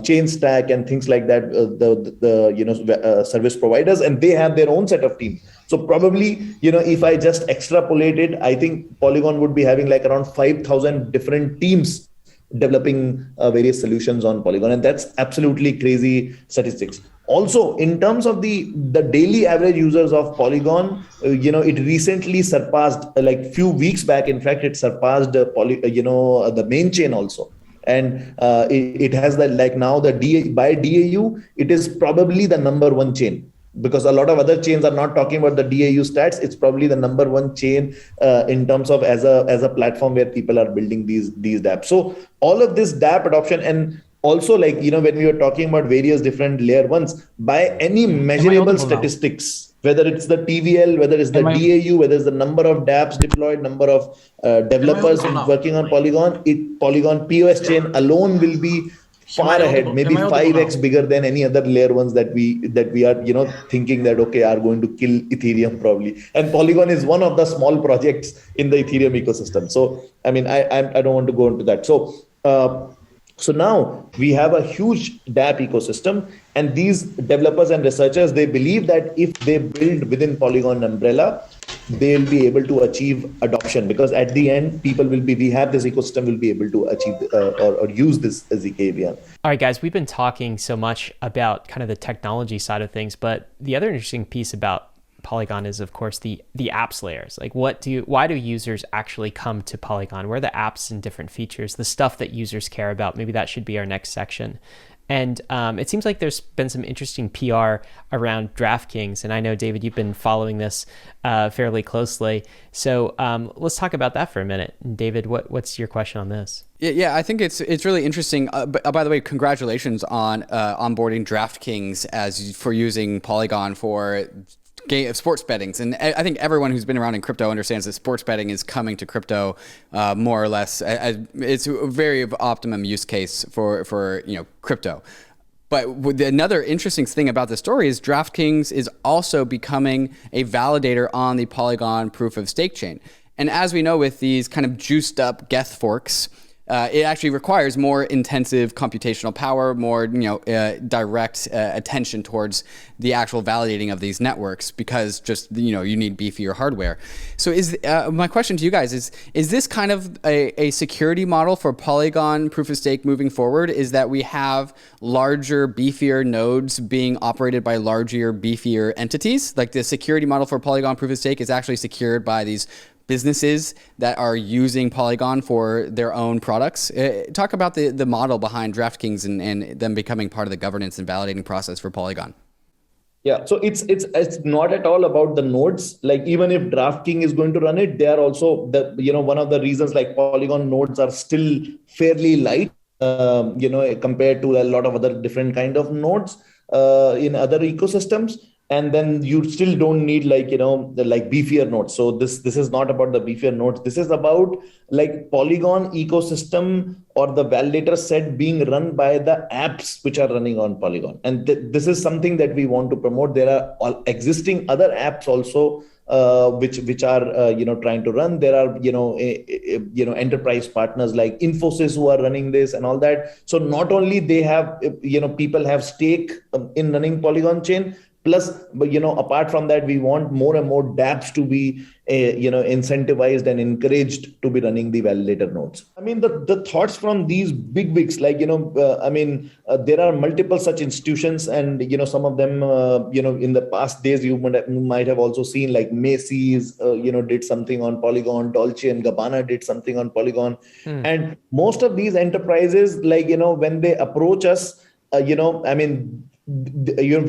chain stack and things like that, the service providers, and they have their own set of teams. So probably, if I just extrapolate it, I think Polygon would be having around 5,000 different teams developing various solutions on Polygon. And that's absolutely crazy statistics. Also, in terms of the daily average users of Polygon, it recently surpassed, few weeks back, in fact, it surpassed the main chain also. And it has now by DAU, it is probably the number one chain. Because a lot of other chains are not talking about the DAU stats. It's probably the number one chain in terms of as a platform where people are building these dApps. So all of this dApp adoption, and also when we were talking about various different layer ones, by any measurable statistics, whether it's the TVL, whether it's the DAU, whether it's the number of dApps deployed, number of developers working on Polygon, Polygon POS chain alone will be far ahead, maybe 5x bigger than any other layer ones that we are, thinking that, okay, are going to kill Ethereum probably. And Polygon is one of the small projects in the Ethereum ecosystem. So, I mean, I don't want to go into that. So now we have a huge dApp ecosystem, and these developers and researchers, they believe that if they build within Polygon umbrella, they'll be able to achieve adoption, because at the end, we have this ecosystem will be able to achieve or use this zkAVM. All right, guys, we've been talking so much about kind of the technology side of things, but the other interesting piece about Polygon is, of course, the apps layers. Like, why do users actually come to Polygon? Where are the apps and different features, the stuff that users care about? Maybe that should be our next section. And it seems like there's been some interesting PR around DraftKings. And I know, David, you've been following this fairly closely. So let's talk about that for a minute. And David, what's your question on this? Yeah, I think it's really interesting. By the way, congratulations on onboarding DraftKings for using Polygon for sports bettings. And I think everyone who's been around in crypto understands that sports betting is coming to crypto more or less. It's a very optimum use case for crypto. But another interesting thing about the story is DraftKings is also becoming a validator on the Polygon proof of stake chain. And as we know, with these kind of juiced up Geth forks, it actually requires more intensive computational power, more direct attention towards the actual validating of these networks, because just you need beefier hardware. So my question to you guys is this kind of a security model for Polygon proof of stake moving forward? Is that we have larger, beefier nodes being operated by larger, beefier entities? Like, the security model for Polygon proof of stake is actually secured by these businesses that are using Polygon for their own products. Talk about the model behind DraftKings and them becoming part of the governance and validating process for Polygon. Yeah, so it's not at all about the nodes. Like, even if DraftKings is going to run it, they are also one of the reasons, like, Polygon nodes are still fairly light, compared to a lot of other different kind of nodes in other ecosystems. And then you still don't need like beefier nodes. So this is not about the beefier nodes. This is about like Polygon ecosystem or the validator set being run by the apps which are running on Polygon. And this is something that we want to promote. There are existing other apps also which are trying to run. There are enterprise partners like Infosys who are running this and all that. So not only they have people have stake in running Polygon chain. Plus, apart from that, we want more and more dApps to be, incentivized and encouraged to be running the validator nodes. I mean, the thoughts from these big wigs, like, there are multiple such institutions, and, some of them, in the past days, you might have also seen, like, Macy's, did something on Polygon, Dolce & Gabbana did something on Polygon. And most of these enterprises, like, when they approach us, we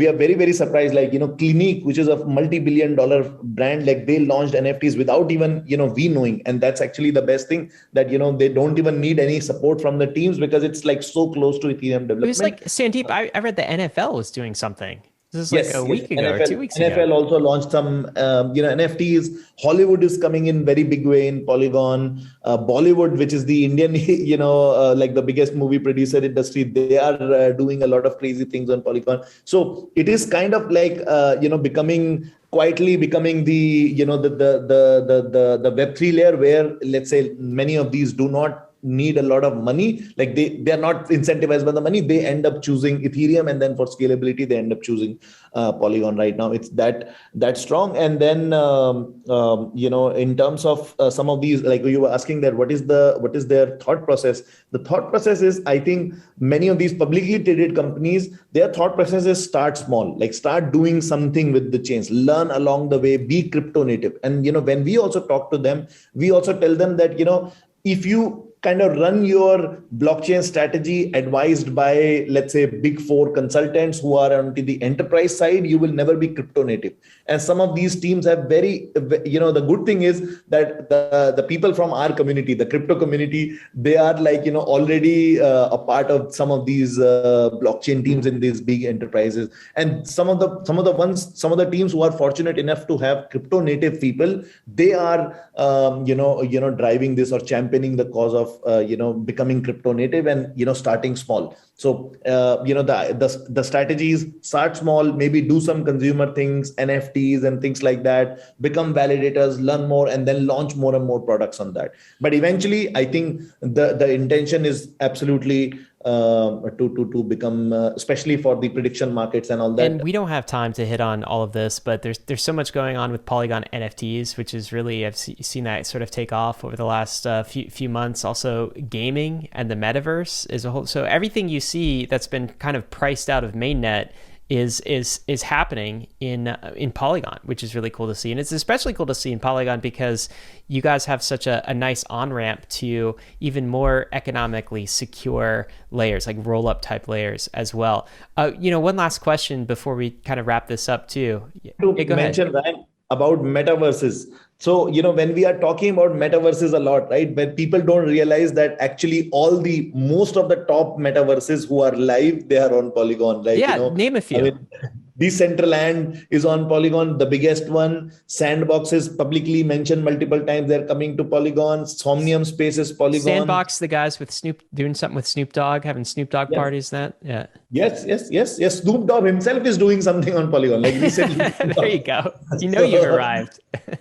are very, very surprised. Like, Clinique, which is a multi-billion-dollar brand, like, they launched NFTs without even we knowing. And that's actually the best thing, that they don't even need any support from the teams, because it's like so close to Ethereum development. It was like, Sandeep, I read the NFL was doing something. This is like a week ago or 2 weeks ago. NFL also launched some, NFTs. Hollywood is coming in very big way in Polygon. Bollywood, which is the Indian, like the biggest movie producer industry, they are doing a lot of crazy things on Polygon. So it is kind of like, quietly becoming the, the Web3 layer, where, let's say, many of these do not need a lot of money. Like, they are not incentivized by the money. They end up choosing Ethereum, and then for scalability, they end up choosing Polygon. Right now, it's that strong. And then in terms of some of these, like you were asking that, what is their thought process? The thought process is, I think many of these publicly traded companies, their thought process is start small, like start doing something with the chains, learn along the way, be crypto native. And when we also talk to them, we also tell them that if you kind of run your blockchain strategy advised by, let's say, big four consultants who are on the enterprise side, you will never be crypto native. And some of these teams have the good thing is that the people from our community, the crypto community, they are like, already a part of some of these blockchain teams in these big enterprises. And some of the teams who are fortunate enough to have crypto native people, they are, driving this or championing the cause of of becoming crypto native and starting small. So the strategies: start small, maybe do some consumer things, NFTs and things like that, become validators, learn more, and then launch more and more products on that. But eventually, I think the intention is absolutely to become, especially for the prediction markets and all that. And we don't have time to hit on all of this, but there's so much going on with Polygon NFTs, which is really, I've seen that sort of take off over the last few months. Also, gaming and the metaverse as a whole. So everything you see that's been kind of priced out of mainnet is happening in Polygon, which is really cool to see. And it's especially cool to see in Polygon because you guys have such a nice on-ramp to even more economically secure layers, like roll-up type layers as well. One last question before we kind of wrap this up too. To mention, Ryan, about metaverses. So, when we are talking about metaverses a lot, right? But people don't realize that actually most of the top metaverses who are live, they are on Polygon. Like, name a few. Decentraland is on Polygon, the biggest one. Sandbox is publicly mentioned multiple times. They're coming to Polygon. Somnium Space is Polygon. Sandbox, the guys with doing something with Snoop Dogg, having Snoop Dogg parties. Yeah. Yes. Snoop Dogg himself is doing something on Polygon. Like recently. There you go. You've arrived.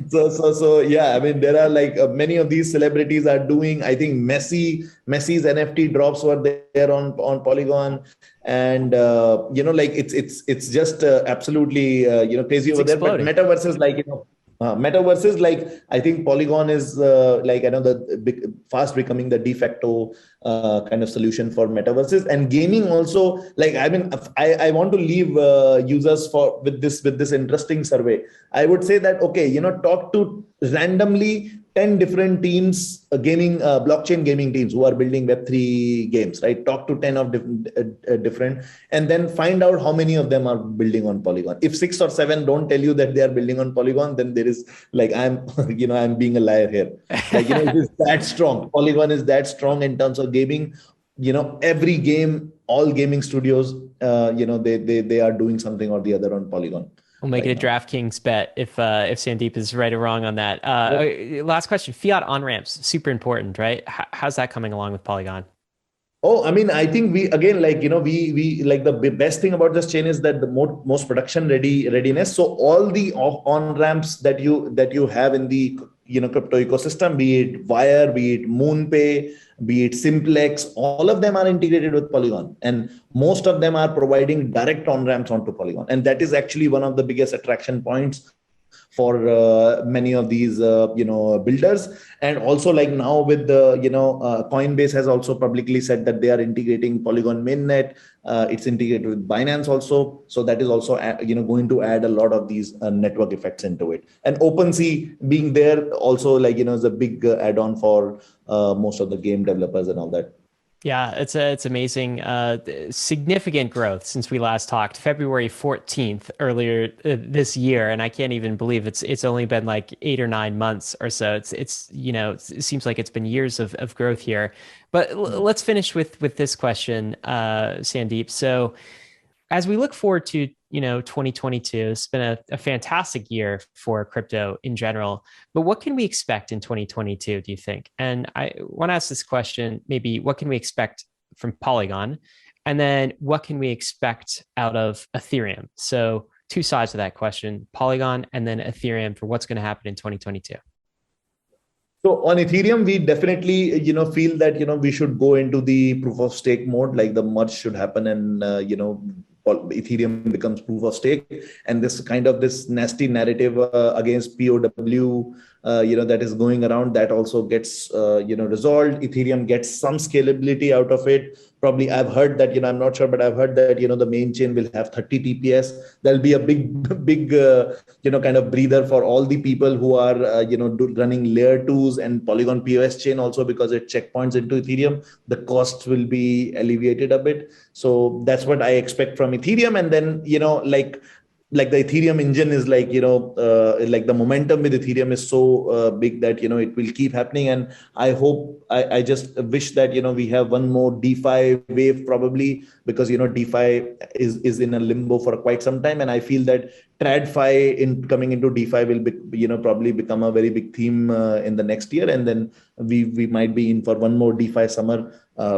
So yeah. I mean, there are like many of these celebrities are doing. I think Messi's NFT drops were there on Polygon. And it's just absolutely crazy over there. But metaverses like I think Polygon is fast becoming the de facto kind of solution for metaverses. And gaming also, like, I mean, I want to leave users with this interesting survey. I would say that, okay, talk to randomly 10 different teams, blockchain gaming teams who are building Web3 games, right? Talk to 10 of different, and then find out how many of them are building on Polygon. If 6 or 7 don't tell you that they are building on Polygon, then there is I'm being a liar here. Like, it is that strong. Polygon is that strong in terms of gaming. Every game, all gaming studios, they are doing something or the other on Polygon. We'll make it a DraftKings bet if Sandeep is right or wrong on that. Last question: fiat on ramps, super important, right? How's that coming along with Polygon? Oh, I mean, I think we like the best thing about this chain is that the most production readiness. So all the on ramps that you have in the crypto ecosystem, be it Wire, be it MoonPay, be it Simplex, all of them are integrated with Polygon, and most of them are providing direct on ramps onto Polygon, and that is actually one of the biggest attraction points for many of these builders. And also, like now with the Coinbase has also publicly said that they are integrating Polygon mainnet. It's integrated with Binance also, so that is also going to add a lot of these network effects into it. And OpenSea being there also, is a big add-on for most of the game developers and all that. Yeah, it's amazing. Significant growth since we last talked, February 14th earlier this year, and I can't even believe it's only been like 8 or 9 months or so. It seems like it's been years of growth here. But let's finish with this question, Sandeep. So as we look forward to 2022, it's been a fantastic year for crypto in general. But what can we expect in 2022, do you think? And I want to ask this question, maybe what can we expect from Polygon? And then what can we expect out of Ethereum? So 2 sides of that question, Polygon and then Ethereum, for what's going to happen in 2022. So on Ethereum, we definitely, feel that, we should go into the proof of stake mode, like the merge should happen and, Ethereum becomes proof of stake, and this nasty narrative against POW, that is going around, that also gets, resolved. Ethereum gets some scalability out of it. Probably I've heard that, I'm not sure, but I've heard that, the main chain will have 30 TPS. There'll be a big, kind of breather for all the people who are, running layer 2s and Polygon POS chain also, because it checkpoints into Ethereum. The costs will be alleviated a bit. So that's what I expect from Ethereum. And then, like the Ethereum engine is like, like the momentum with Ethereum is so big that, it will keep happening. And I just wish that, we have one more DeFi wave probably, because, DeFi is in a limbo for quite some time. And I feel that TradFi coming into DeFi will be, probably become a very big theme in the next year. And then we might be in for one more DeFi summer,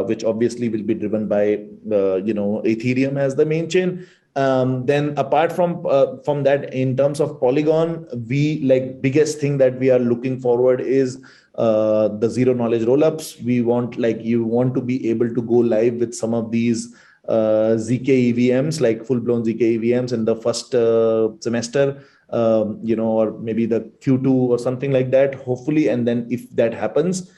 which obviously will be driven by, Ethereum as the main chain. Then apart from that, in terms of Polygon, biggest thing that we are looking forward is the zero knowledge rollups. You want to be able to go live with some of these zk EVMs, like full blown zk EVMs in the first semester, or maybe the Q2 or something like that, hopefully. And then if that happens,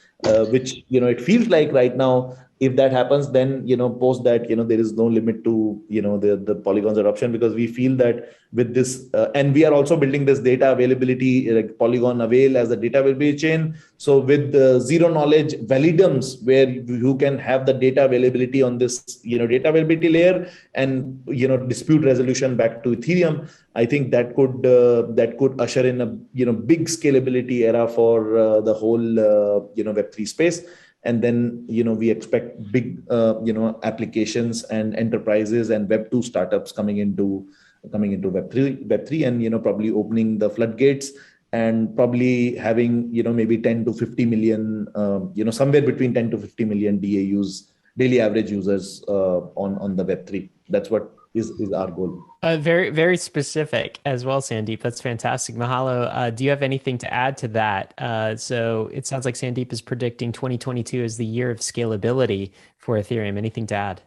which, it feels like right now, if that happens, then, post that, there is no limit to, the Polygon's adoption, because we feel that with this, and we are also building this data availability, like Polygon Avail as a data availability chain. So with the zero knowledge validums, where you can have the data availability on this, data availability layer, and, dispute resolution back to Ethereum, I think that could usher in a, big scalability era for the whole, Web3 space. And then, we expect big, applications and enterprises and Web2 startups coming into Web3, and, probably opening the floodgates, and probably having, maybe 10 to 50 million, somewhere between 10 to 50 million DAUs, daily average users on the Web3. That's what is our goal. Very, very specific as well, Sandeep. That's fantastic. Mihalo, do you have anything to add to that? So it sounds like Sandeep is predicting 2022 as the year of scalability for Ethereum. Anything to add?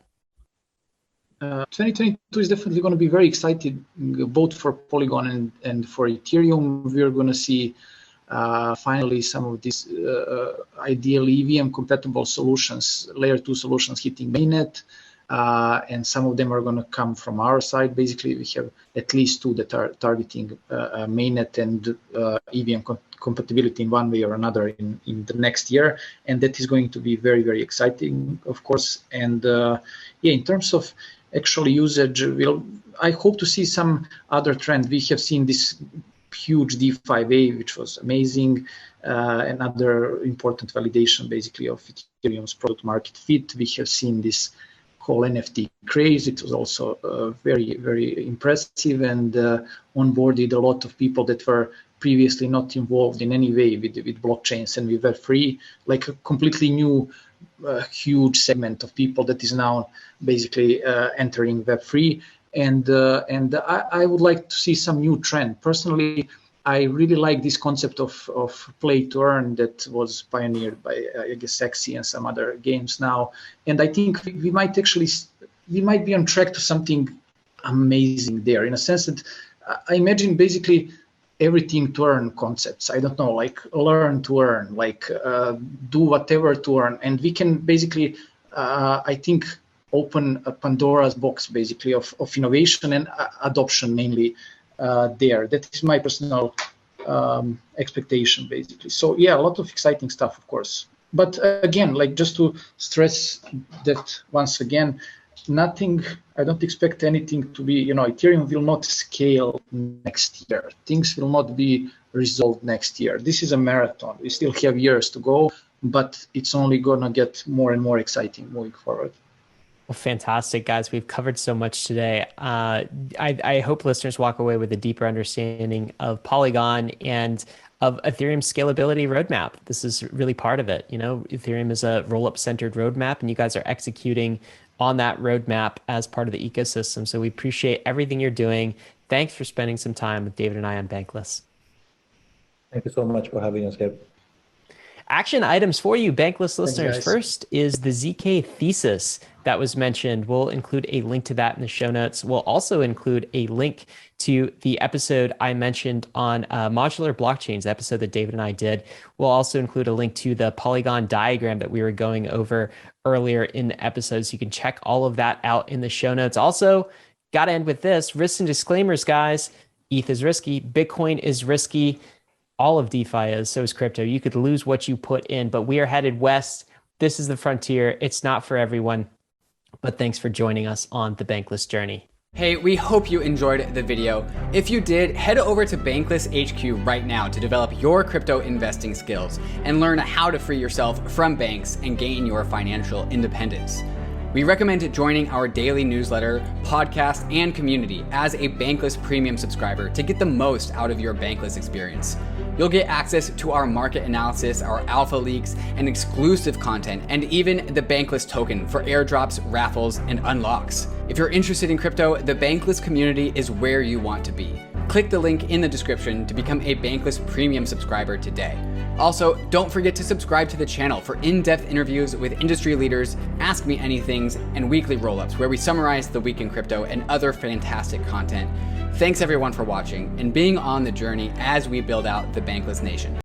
2022 is definitely going to be very exciting, both for Polygon and for Ethereum. We're going to see finally some of these ideal EVM compatible solutions, layer 2 solutions hitting mainnet. And some of them are going to come from our side. Basically, we have at least 2 that are targeting mainnet and EVM compatibility in one way or another in the next year. And that is going to be very, very exciting, of course. And in terms of actual usage, I hope to see some other trend. We have seen this huge DeFi wave, which was amazing. Another important validation, basically, of Ethereum's product market fit. We have seen this whole NFT craze. It was also very, very impressive, and onboarded a lot of people that were previously not involved in any way with blockchains and with Web3, like a completely new, huge segment of people that is now basically entering Web3. And I would like to see some new trend. Personally, I really like this concept of play to earn that was pioneered by, I guess, Sexy and some other games now. And I think we might be on track to something amazing there, in a sense that I imagine basically everything to earn concepts. I don't know, like learn to earn, like do whatever to earn. And we can basically, I think, open a Pandora's box, basically, of innovation and adoption, mainly. There. That is my personal expectation, basically. So yeah, a lot of exciting stuff, of course. But again, like just to stress that once again, I don't expect anything to be, Ethereum will not scale next year. Things will not be resolved next year. This is a marathon. We still have years to go, but it's only gonna get more and more exciting moving forward. Well, fantastic, guys. We've covered so much today. I hope listeners walk away with a deeper understanding of Polygon and of Ethereum's scalability roadmap. This is really part of it. Ethereum is a roll-up centered roadmap, and you guys are executing on that roadmap as part of the ecosystem. So we appreciate everything you're doing. Thanks for spending some time with David and I on Bankless. Thank you so much for having us here. Action items for you, Bankless listeners. First is the ZK thesis that was mentioned. We'll include a link to that in the show notes. We'll also include a link to the episode I mentioned on modular blockchains, the episode that David and I did. We'll also include a link to the Polygon diagram that we were going over earlier in the episode. So you can check all of that out in the show notes. Also, got to end with this. Risks and disclaimers, guys. ETH is risky. Bitcoin is risky. All of DeFi is, so is crypto. You could lose what you put in, but we are headed west. This is the frontier. It's not for everyone, but thanks for joining us on the Bankless journey. Hey, we hope you enjoyed the video. If you did, head over to Bankless HQ right now to develop your crypto investing skills and learn how to free yourself from banks and gain your financial independence. We recommend joining our daily newsletter, podcast, and community as a Bankless Premium subscriber to get the most out of your Bankless experience. You'll get access to our market analysis, our alpha leaks, and exclusive content, and even the Bankless token for airdrops, raffles, and unlocks. If you're interested in crypto, the Bankless community is where you want to be. Click the link in the description to become a Bankless Premium subscriber today. Also, don't forget to subscribe to the channel for in-depth interviews with industry leaders, Ask Me Anythings, and weekly rollups where we summarize the week in crypto and other fantastic content. Thanks everyone for watching and being on the journey as we build out the Bankless Nation.